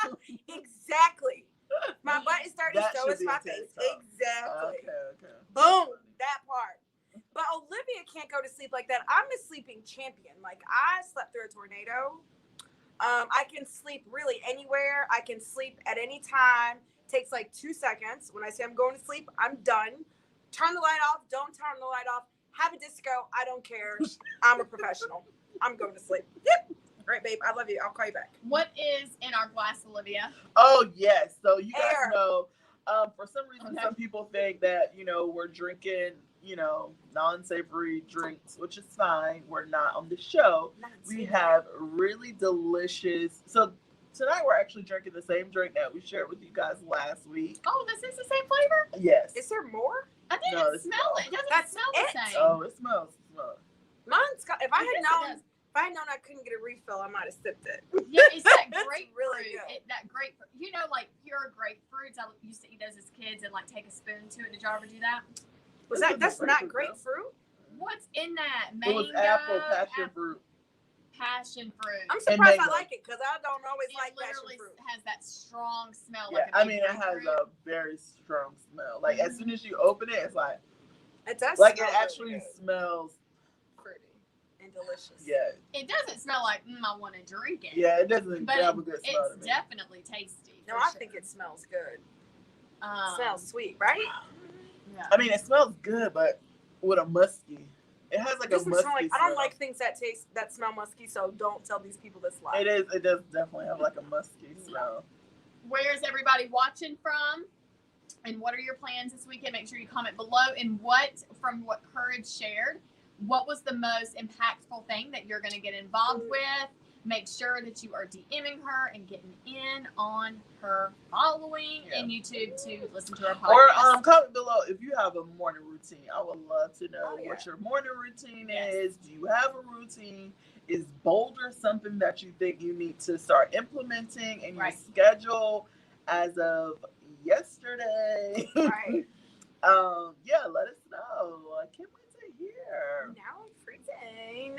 Exactly. My butt is dirty, That so should is be my a TED face. Talk. Exactly. Okay. Boom. That part. But Olivia can't go to sleep like that. I'm a sleeping champion. Like, I slept through a tornado. I can sleep really anywhere. I can sleep at any time. Takes like 2 seconds. When I say I'm going to sleep, I'm done. Turn the light off. Don't turn the light off. Have a disco. I don't care. I'm a professional. I'm going to sleep. Yep. All right, babe. I love you. I'll call you back. What is in our glass, Olivia? Oh yes. So you guys Air. know. For some reason, some people think that we're drinking non-savory drinks, which is fine. We're not on the show. We have really delicious. So tonight we're actually drinking the same drink that we shared with you guys last week. Oh, this is the same flavor? Yes. Is there more? I didn't smell it. It doesn't That's smell the it? same. Oh, it smells. Mine's got, if I Yes, had it known, does. if I had known I couldn't get a refill, I might have sipped it. Yeah, it's that That's grapefruit. really good. That grapefruit. Like pure grapefruits. I used to eat those as kids and like take a spoon to it. Did y'all ever do that? That's not grapefruit? What's in that? It Mango. was apple, passion fruit. Passion fruit. I'm surprised I mango. like it because I don't always It like passion literally fruit. has that strong smell. Yeah, Like I mean it has grapefruit. a very strong smell. Like as soon as you open it, it's like It does it smell really actually good. smells. Fruity and delicious. Yeah, It doesn't smell like I want to drink it. yeah, it doesn't But have a good smell to it's me. definitely tasty. No, for I sure. think it smells good. Um, smells sweet, right? Yeah. I mean, it smells good, but with a musky. It has like a Doesn't musky smell like, I smell. don't like things that smell musky, so don't tell these people this lie. It does definitely have like a musky smell. Where's everybody watching from? And what are your plans this weekend? Make sure you comment below. And from what Courage shared, what was the most impactful thing that you're going to get involved with? Make sure that you are DMing her and getting in on her following and YouTube to listen to her podcast. Or comment below if you have a morning routine. I would love to know what your morning routine is. Do you have a routine? Is Boulder something that you think you need to start implementing in your schedule as of yesterday? Right. Yeah, let us know. I can't wait to hear. Now I'm freezing.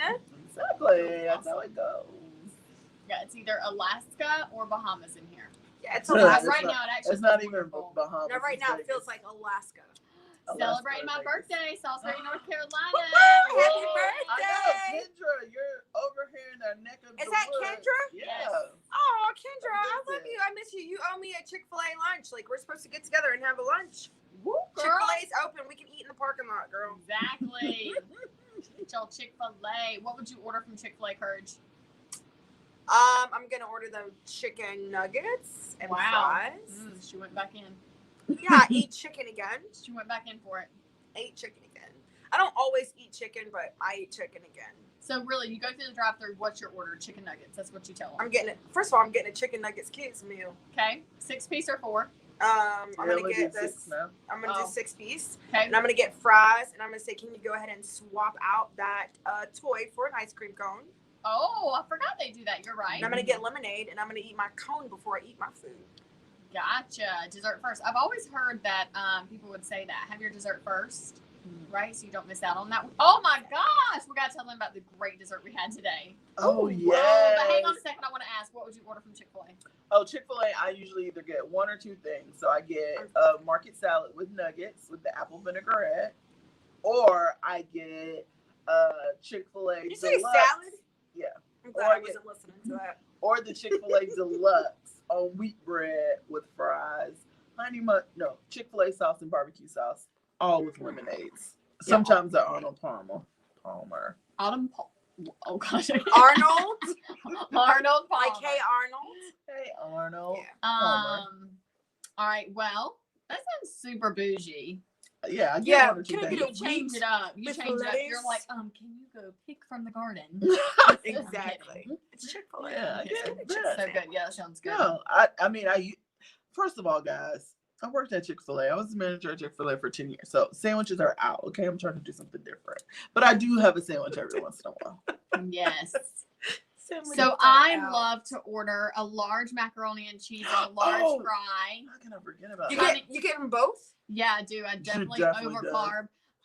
Exactly. That's how it goes. Yeah, it's either Alaska or Bahamas in here. Yeah, it's Yeah, Alaska. Right now, it actually It's not feels even wonderful. Bahamas. No, right it's now it Vegas. feels like Alaska. Celebrating my birthday, Salisbury, North Carolina. Happy I know, birthday. Kendra, you're over here in that neck of Is the that woods. Kendra? Yeah. Yes. Oh, Kendra, I Visit. love you. I miss you. You owe me a Chick-fil-A lunch. Like, we're supposed to get together and have a lunch. Woo, girl. Chick-fil-A's open. We can eat in the parking lot, girl. Exactly. Get y'all Chick-fil-A. What would you order from Chick-fil-A, Courage? I'm gonna order the chicken nuggets and fries. She went back in. Yeah, I eat chicken again. She went back in for it. I eat chicken again. I don't always eat chicken, but I eat chicken again. So really, you go through the drive-thru. What's your order? Chicken nuggets. That's what you tell them. I'm getting it. First of all, I'm getting a chicken nuggets kids meal. Okay, 6-piece or 4? I'm Yeah, gonna we get did this. 6 now. I'm gonna Oh. do 6-piece, Okay. and I'm gonna get fries, and I'm gonna say, can you go ahead and swap out that toy for an ice cream cone? Oh, I forgot they do that. You're right. And I'm gonna get lemonade, and I'm gonna eat my cone before I eat my food. Gotcha. Dessert first. I've always heard that people would say that. Have your dessert first, right? So you don't miss out on that. Oh my gosh, we gotta tell them about the great dessert we had today. Oh, But yes. hang on a second. I want to ask, what would you order from Chick-fil-A? Oh, Chick-fil-A, I usually either get 1 or 2 things. So I get a market salad with nuggets with the apple vinaigrette, or I get Chick-fil-A You say deluxe. salad? Yeah. I'm glad Or I I get- wasn't listening to that. Or the Chick-fil-A deluxe on wheat bread with fries, Chick-fil-A sauce and barbecue sauce, all with lemonades. Sometimes the Arnold Palmer. Oh gosh. Arnold, Arnold Palmer. like hey Arnold. Hey, Arnold. Yeah. Palmer. All right. Well, that sounds super bougie. Yeah, I get Yeah, 1 or 2 can I things. get You change it up. You with change it up. You're lettuce? like, can you go pick from the garden? Exactly. It's Chick-fil-A. Yeah, I It's get good. it. It's so good. Yeah, that sounds good. No, I mean, first of all, guys, I worked at Chick-fil-A. I was the manager at Chick-fil-A for 10 years. So sandwiches are out, okay? I'm trying to do something different. But I do have a sandwich every once in a while. Yes. Sandwiches So are I out. love to order a large macaroni and cheese and a large Oh. fry. How can I forget about You that? get them both? Yeah, I do. I definitely definitely over does.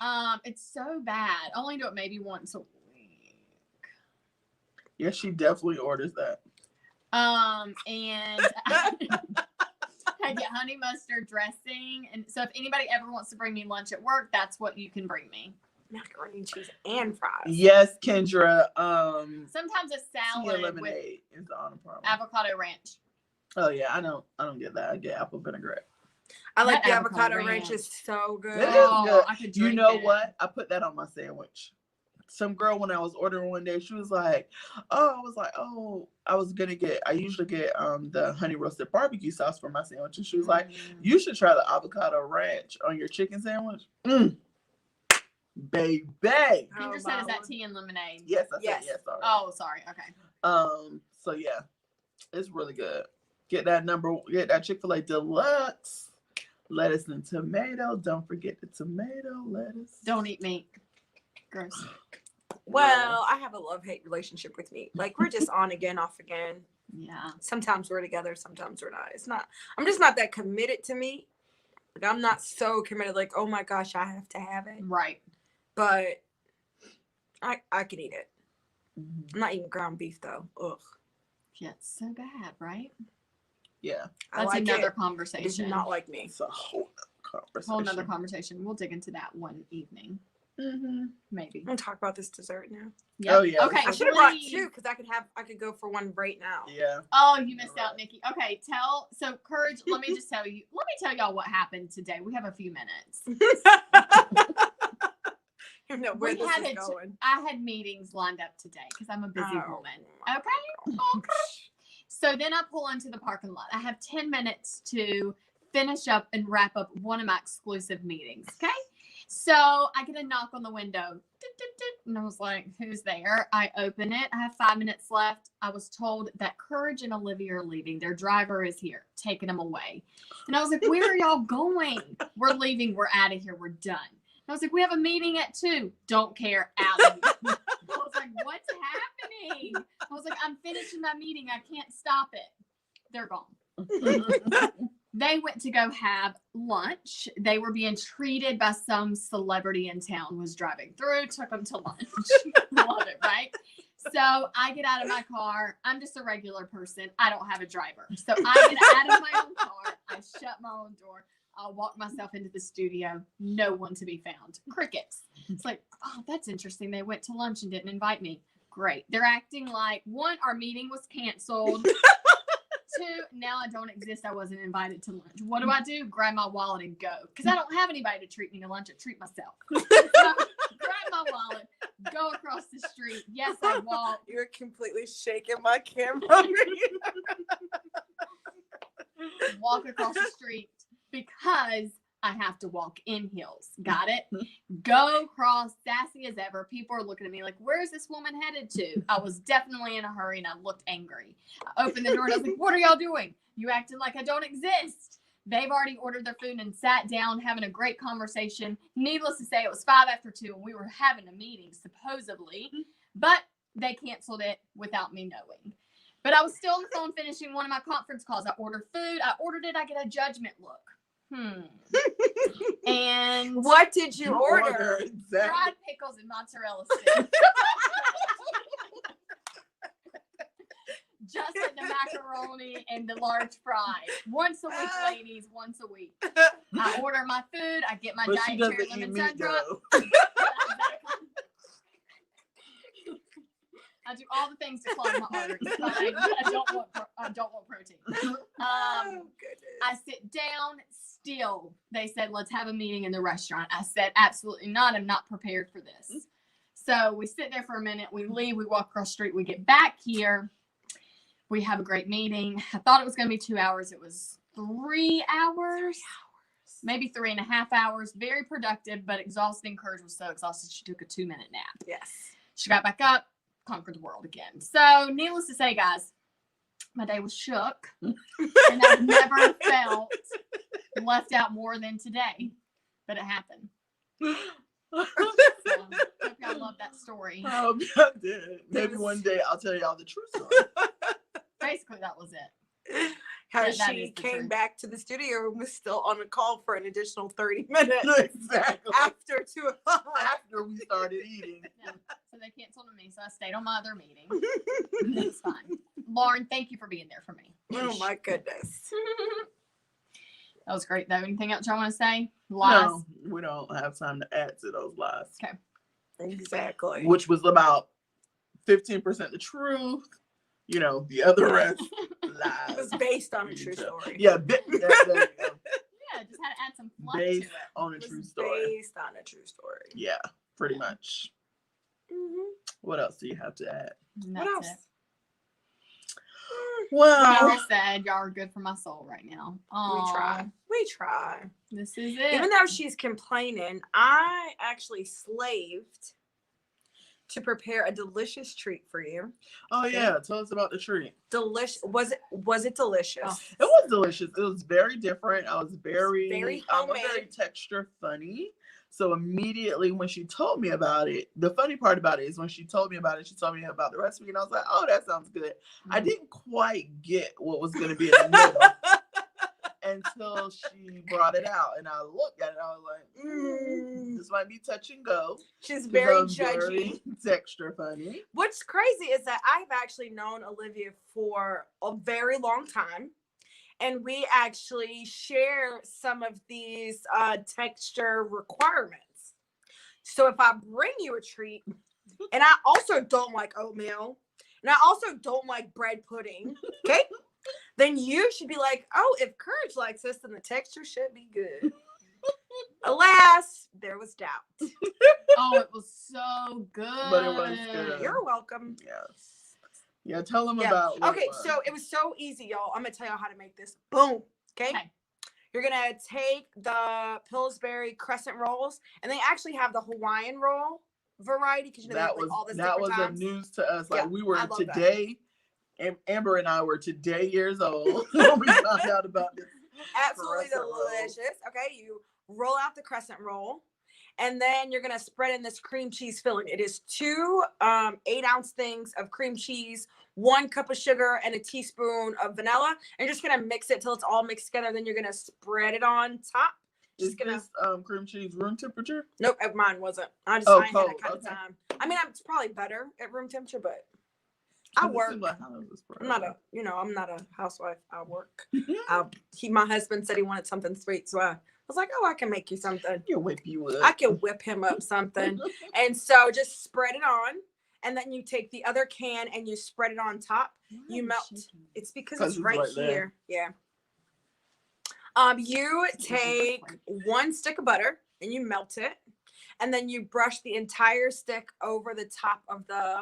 carb. It's so bad. I only do it maybe once a week. Yeah, she definitely orders that. And I get honey mustard dressing. And so if anybody ever wants to bring me lunch at work, that's what you can bring me. Macaroni and cheese and fries. Yes, Kendra. Sometimes a Tea salad and with lemonade is the Arnold Palmer. avocado ranch. Oh yeah, I don't get that. I get apple vinaigrette. I like That the avocado avocado ranch. ranch. Is so good. It is Oh, good. I could You drink know it. what? I put that on my sandwich. Some girl, when I was ordering one day, she was like, I usually get the honey roasted barbecue sauce for my sandwich. And she was like, you should try the avocado ranch on your chicken sandwich. Baby. Kendra said, is that tea and lemonade? Yes, I Yes. said yes already. Oh, sorry. Okay. So yeah, it's really good. Get that Chick-fil-A deluxe. Lettuce and tomato. Don't forget the tomato, lettuce. Don't eat meat. Gross. Well, I have a love-hate relationship with meat. Like, we're just on again, off again. Yeah. Sometimes we're together, sometimes we're not. I'm just not that committed to meat. Like, I'm not so committed, like, oh my gosh, I have to have it. Right. But I can eat it. Mhm. I'm not eating ground beef, though. Ugh. Yeah, it's so bad, right? Yeah, I That's like another it. It is conversation. not like me. it's a whole conversation. Whole nother conversation. We'll dig into that one evening. Mm-hmm. Maybe. I'm gonna talk about this dessert now. Yep. Oh, yeah. Okay. I should have brought please. 2 because I could go for one right now. Yeah. Oh, you missed out, Nikki. Okay, so Courage, let me tell y'all what happened today. We have a few minutes. You know where We this had is it- going. I had meetings lined up today because I'm a busy Oh, woman. my Okay. Okay. So then I pull into the parking lot. I have 10 minutes to finish up and wrap up one of my exclusive meetings. Okay. So I get a knock on the window. And I was like, who's there? I open it. I have 5 minutes left. I was told that Courage and Olivia are leaving. Their driver is here, taking them away. And I was like, where are y'all going? We're leaving. We're out of here. We're done. And I was like, we have a meeting at 2. Don't care. Out of here. I was like, what's happening? I was like, I'm finishing my meeting. I can't stop it. They're gone. They went to go have lunch. They were being treated by some celebrity in town, was driving through, took them to lunch. Love it, right? So I get out of my car. I'm just a regular person. I don't have a driver. So I get out of my own car. I shut my own door. I'll walk myself into the studio. No one to be found. Crickets. It's like, oh, that's interesting. They went to lunch and didn't invite me. Great. They're acting like, one, our meeting was canceled. Two, now I don't exist. I wasn't invited to lunch. What do? Grab my wallet and go. Because I don't have anybody to treat me to lunch. I treat myself. So, grab my wallet, go across the street. Yes, I walk. You're completely shaking my camera. Walk across the street because I have to walk in heels. Got it? Go across, sassy as ever. People are looking at me like, where's this woman headed to? I was definitely in a hurry and I looked angry. I opened the door and I was like, what are y'all doing? You acting like I don't exist. They've already ordered their food and sat down having a great conversation. Needless to say, it was 5 after 2 and we were having a meeting, supposedly. But they canceled it without me knowing. But I was still on the phone finishing one of my conference calls. I ordered food. I ordered it. I get a judgment look. And what did you order? Exactly. Fried pickles and mozzarella sticks. Just like the macaroni and the large fries. Once a week, ladies. Once a week. I order my food. I get my But she dietary doesn't eat lemon meat, sun drop. though. I do all the things to clog my arteries. But I don't want protein. Oh, goodness. I sit down. Still, they said, let's have a meeting in the restaurant. I said, absolutely not. I'm not prepared for this. So we sit there for a minute. We leave. We walk across the street. We get back here. We have a great meeting. I thought it was going to be 2 hours. It was 3 hours. Maybe 3.5 hours. Very productive, but exhausting. Courage was so exhausted. She took a 2-minute nap. Yes. She got back up, conquered the world again. So needless to say, guys, my day was shook. And I've never felt left out more than today. But it happened. So, hope y'all love that story. I did. Maybe one day I'll tell y'all the true story. Basically, that was it. How That she is the came truth. back to the studio room, was still on a call for an additional 30 minutes Exactly. after 2 o'clock. After we started eating. Yeah. So they canceled on me, so I stayed on my other meeting. It's fine. Lauren, thank you for being there for me. Oh my goodness. That was great, though. Anything else y'all want to say? Lies? No, we don't have time to add to those lies. Okay. Exactly. Which was about 15% the truth. You know, the other rest lies. It was based on a true story. Yeah, there you go. Yeah, just had to add some fluff to Based it. on a It was true story. based on a true story. Yeah, pretty much. Mm-hmm. What else do you have to add? And What that's else? it. Well, Like I said, y'all are good for my soul right now. We try. We try. This is it. Even though she's complaining, I actually slaved to prepare a delicious treat for you. oh yeah, tell us about the treat. Delicious. Was it delicious? Oh. It was delicious. It was very different. I was very, Very I'm homemade. very texture funny. So immediately when she told me about it, the funny part about it is when she told me about it, she told me about the recipe, and I was like, "Oh, that sounds good." I didn't quite get what was going to be in the middle until she brought it out, and I looked at it. And I was like, "This might be touch and go." She's 'Cause very I'm judgy. very texture funny. What's crazy is that I've actually known Olivia for a very long time. And we actually share some of these texture requirements. So if I bring you a treat, and I also don't like oatmeal, and I also don't like bread pudding, okay? Then you should be like, oh, if Courage likes this, then the texture should be good. Alas, there was doubt. Oh, it was so good. But it was good. You're welcome. Yes. Yeah, tell them Yeah. about what Okay, it was. so it was so easy, y'all. I'm gonna tell y'all how to make this. Boom. Okay. Okay. You're gonna take the Pillsbury crescent rolls, and they actually have the Hawaiian roll variety because you know they that have, was like, all this that different was times. a news to us. Like Yeah, we were I love that. today, Amber and I were today years old when we found out about this. Absolutely crescent roll. delicious. Okay, you roll out the crescent roll, and then you're gonna spread in this cream cheese filling. It is 2 8-ounce things of cream cheese, 1 cup of sugar, and a teaspoon of vanilla. And you're just gonna mix it till it's all mixed together. Then you're gonna spread it on top. Is Just gonna. this cream cheese room temperature? Nope, mine wasn't. I Oh, ain't had cold, that kind of okay. time. I mean, it's probably better at room temperature, but I work. I'm I'm not a housewife. I work. My husband said he wanted something sweet, so I was like, oh, I can make you something. I can whip him up something. And so just spread it on, and then you take the other can and you spread it on top. You melt. It's because it's right here. Yeah. You take 1 stick of butter and you melt it, and then you brush the entire stick over the top of the.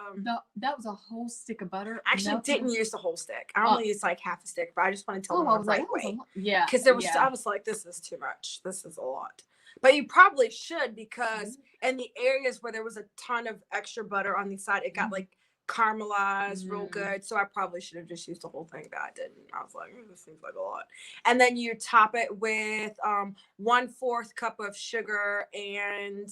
That was a whole stick of butter. I actually didn't use the whole stick. I only used like half a stick, but I just want to tell them I was like, wait. Yeah. Because I was like, this is too much. This is a lot. But you probably should, because in the areas where there was a ton of extra butter on the side, it got like caramelized real good. So I probably should have just used the whole thing, but I didn't. I was like, this seems like a lot. And then you top it with 1/4 cup of sugar and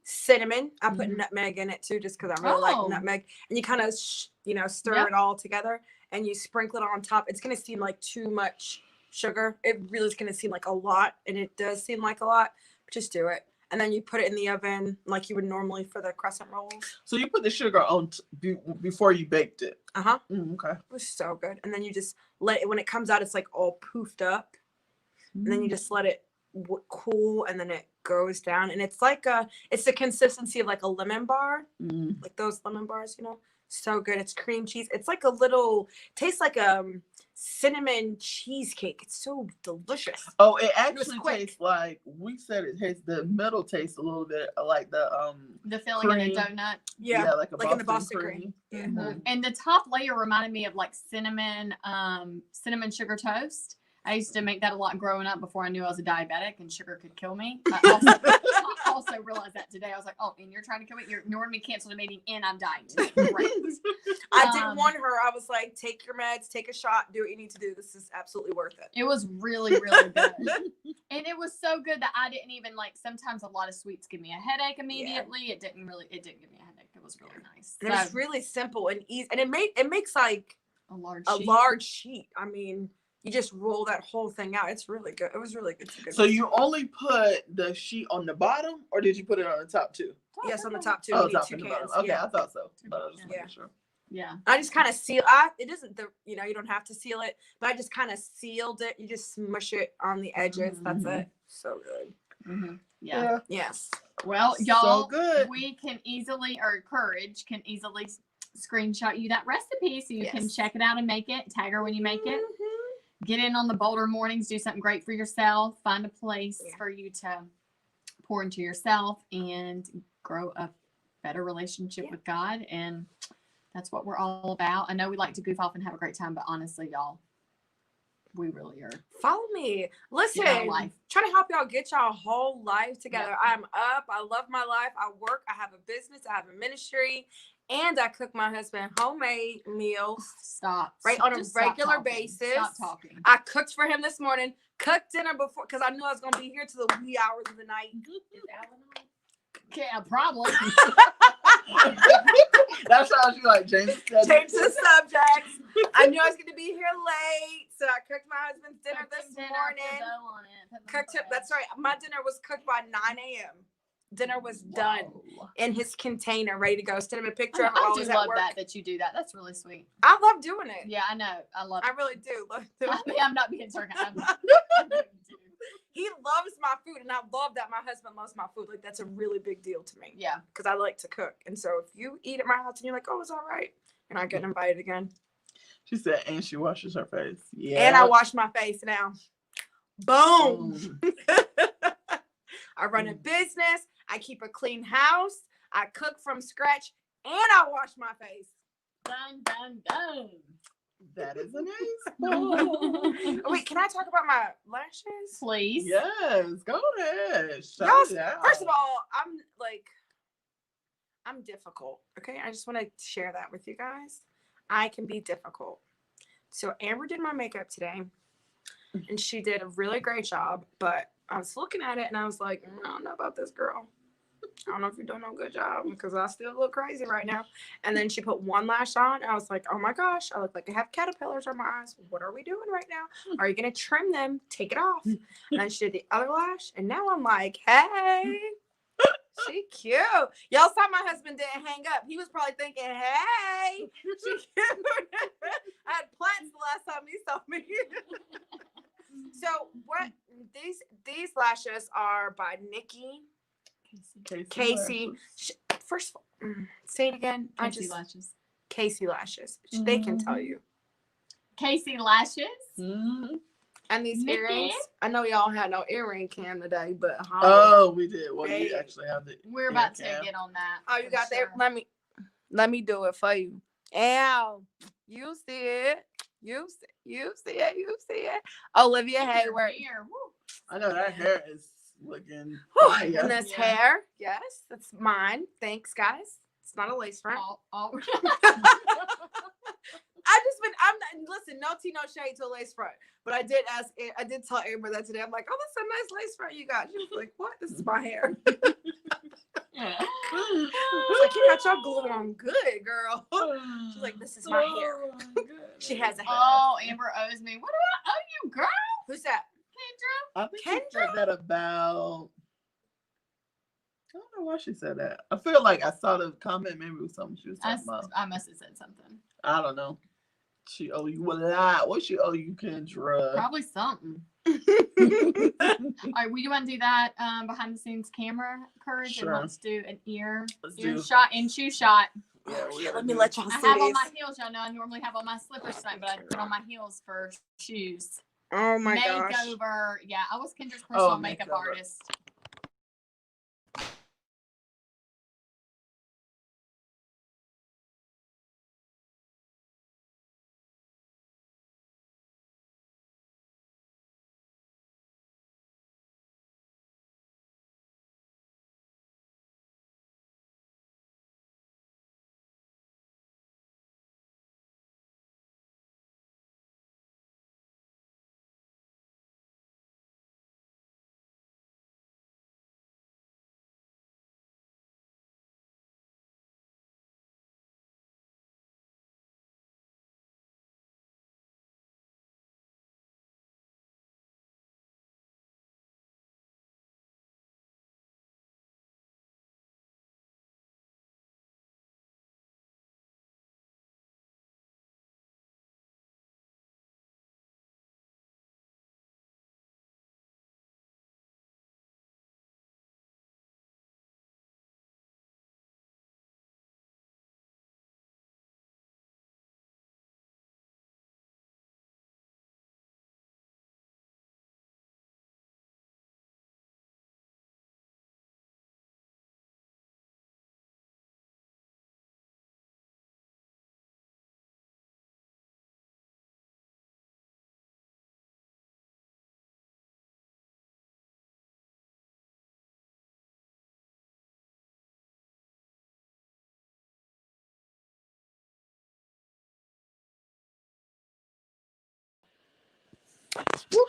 cinnamon. I put nutmeg in it too, just because I really like nutmeg. And you kind of stir it all together, and you sprinkle it on top. It's gonna seem like too much sugar. It really is gonna seem like a lot, and it does seem like a lot. But just do it. And then you put it in the oven like you would normally for the crescent rolls. So you put the sugar on before you baked it? Uh-huh. Okay. It was so good. And then you just let it, when it comes out, it's like all poofed up. And then you just let it cool, and then it goes down. And it's like it's the consistency of like a lemon bar. Like those lemon bars, So good. It's cream cheese. It's like tastes like cinnamon cheesecake. It's so delicious. Oh, it actually tastes like, we said it tastes, the middle tastes a little bit like the filling cream. in the donut. Yeah, like in the Boston cream. And the top layer reminded me of like cinnamon sugar toast. I used to make that a lot growing up before I knew I was a diabetic and sugar could kill me. I also realized that today. I was like, oh, and you're trying to kill me? You're ignoring me, canceling a meeting, and I'm dying. Great. I did warn her. I was like, take your meds, take a shot, do what you need to do. This is absolutely worth it. It was really, really good. And it was so good that I didn't even sometimes a lot of sweets give me a headache immediately. Yeah. It didn't give me a headache. It was really nice. And it was really simple and easy. And it makes like a large sheet. I mean, you just roll that whole thing out. It's really good. It was really good. So you only put the sheet on the bottom, or did you put it on the top too? Yes, on the top too. Oh, top and the bottom. Okay, I thought so. But I was just making sure. Yeah. I just kind of seal. It isn't you don't have to seal it, but I just kind of sealed it. You just smush it on the edges. That's it. So good. Yeah. Yes. Well, y'all, so good. we can easily, or Courage can easily screenshot you that recipe so you can check it out and make it. Tag her when you make it. Get in on the bolder mornings, do something great for yourself, find a place for you to pour into yourself and grow a better relationship with God. And that's what we're all about. I know we like to goof off and have a great time, but honestly, y'all, we really are. Follow me. Listen, trying to help y'all get y'all whole life together. I'm up. I love my life. I work. I have a business. I have a ministry. And I cook my husband homemade meals. On a regular basis. Stop talking. I cooked for him this morning. Cooked dinner before, because I knew I was going to be here till the wee hours of the night. Yeah, probably. That's how she like James. Change the subject. I knew I was going to be here late, so I cooked my husband's dinner this morning. Cooked it. That's right. My dinner was cooked by 9 a.m. Dinner was done in his container, ready to go. Send him a picture of I do love that you do that. That's really sweet. I love doing it. Yeah, I know. I love it. I really do. I'm not being sarcastic. He loves my food, and I love that my husband loves my food. Like, that's a really big deal to me. Yeah. Because I like to cook. And so if you eat at my house and you're like, oh, it's all right, you're not getting invited again. She said, and she washes her face. Yeah. And I wash my face now. Boom. I run a business. I keep a clean house. I cook from scratch, and I wash my face. Dun, dun, dun. That is a nice. Wait, can I talk about my lashes? Please. Yes, go ahead. First of all, I'm difficult. Okay, I just want to share that with you guys. I can be difficult. So Amber did my makeup today, and she did a really great job. But I was looking at it, and I was like, I don't know about this girl. I don't know if you're doing a good job, because I still look crazy right now. And then she put one lash on. I was like, oh my gosh, I look like I have caterpillars on my eyes. What are we doing right now? Are you going to trim them? Take it off. And then she did the other lash. And now I'm like, hey. She cute. Y'all saw my husband didn't hang up. He was probably thinking, hey, she cute. I had plaits the last time he saw me. So what these lashes are by Nikki. Casey. First of all, say it again. Casey Lashes. Casey Lashes. They can tell you. Casey Lashes. Mm-hmm. And these Nikki. earrings. I know y'all had no earring cam today, but Oh, we did. Well, Hey. you actually have the. We're about to get on that. Oh, you for got sure. that? Let me do it for you. Ow. You see it. You see it. Olivia Heyward. Here. Woo. I know that hair is looking. Whew, fire. and this hair, yes, that's mine. Thanks, guys. It's not a lace front. All Listen, no tea, no shade to a lace front. But I did tell Amber that today. I'm like, oh, that's a nice lace front you got. She was like, what? This is my hair. I was like, you got your glue on good, girl. She's like, this is my hair. She has a hair. Oh, Amber owes me. What do I owe you, girl? Who's that? Kendra? I think she said that about. I don't know why she said that. I feel like I saw the comment. Maybe it was something she was talking about. I must have said something. I don't know. She owe you a lot. What she owe you, Kendra? Probably something. All right, we want to do that behind the scenes camera, Courage, Sure. and let's do an ear do. shot and shoe shot. Yeah, Let me let y'all I see have on this. my heels. Y'all know I normally have on my slippers tonight, but I put on my heels for shoes. Oh my gosh. Makeover. Yeah, I was Kendra's personal Oh, makeup makeover. artist.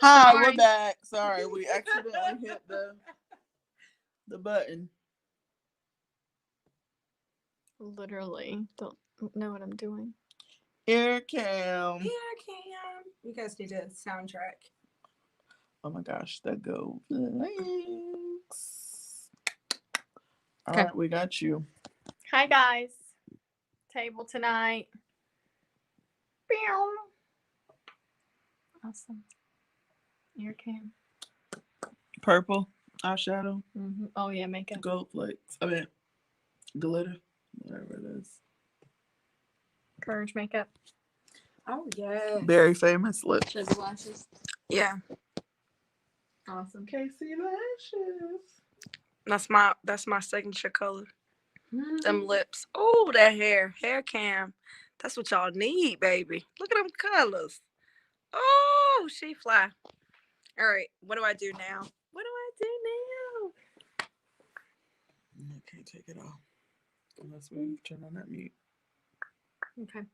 Hi, Sorry. we're back. Sorry, we accidentally hit the button. Literally, don't know what I'm doing. Ear cam. Here, Cam. You guys need a soundtrack. Oh my gosh, that goes links. All Okay. right, we got you. Hi guys. Table tonight. Awesome. Ear cam. Purple eyeshadow, Mm-hmm. Oh yeah, makeup. gold flakes. I mean, glitter, whatever it is. Courage makeup. Oh yeah. Very famous lips. Sugar lashes. Yeah. Awesome. Casey lashes. That's my signature color. Them lips. Oh, that hair. Hair cam. That's what y'all need, baby. Look at them colors. Oh, she fly. All right. What do I do now? I can't take it off unless we turn on that mute. Okay.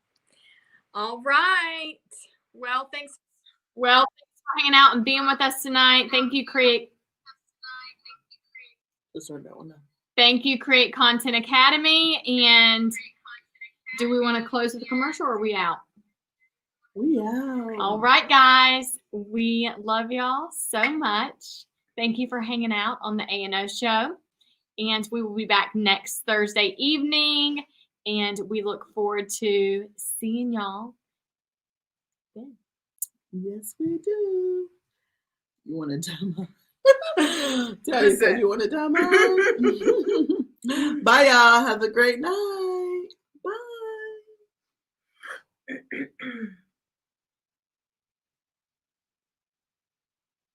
All right. Well, thanks. Well, thanks for hanging out and being with us tonight. Thank you, Create Let's turn that one on. Thank you, Create Content Academy. And do we want to close with a commercial or are we out? We out. All right, guys. We love y'all so much. Thank you for hanging out on the A&O show. And we will be back next Thursday evening. And we look forward to seeing y'all then. Yes, we do. You want a demo? Tell you said you want a demo. Bye, y'all. Have a great night. Bye.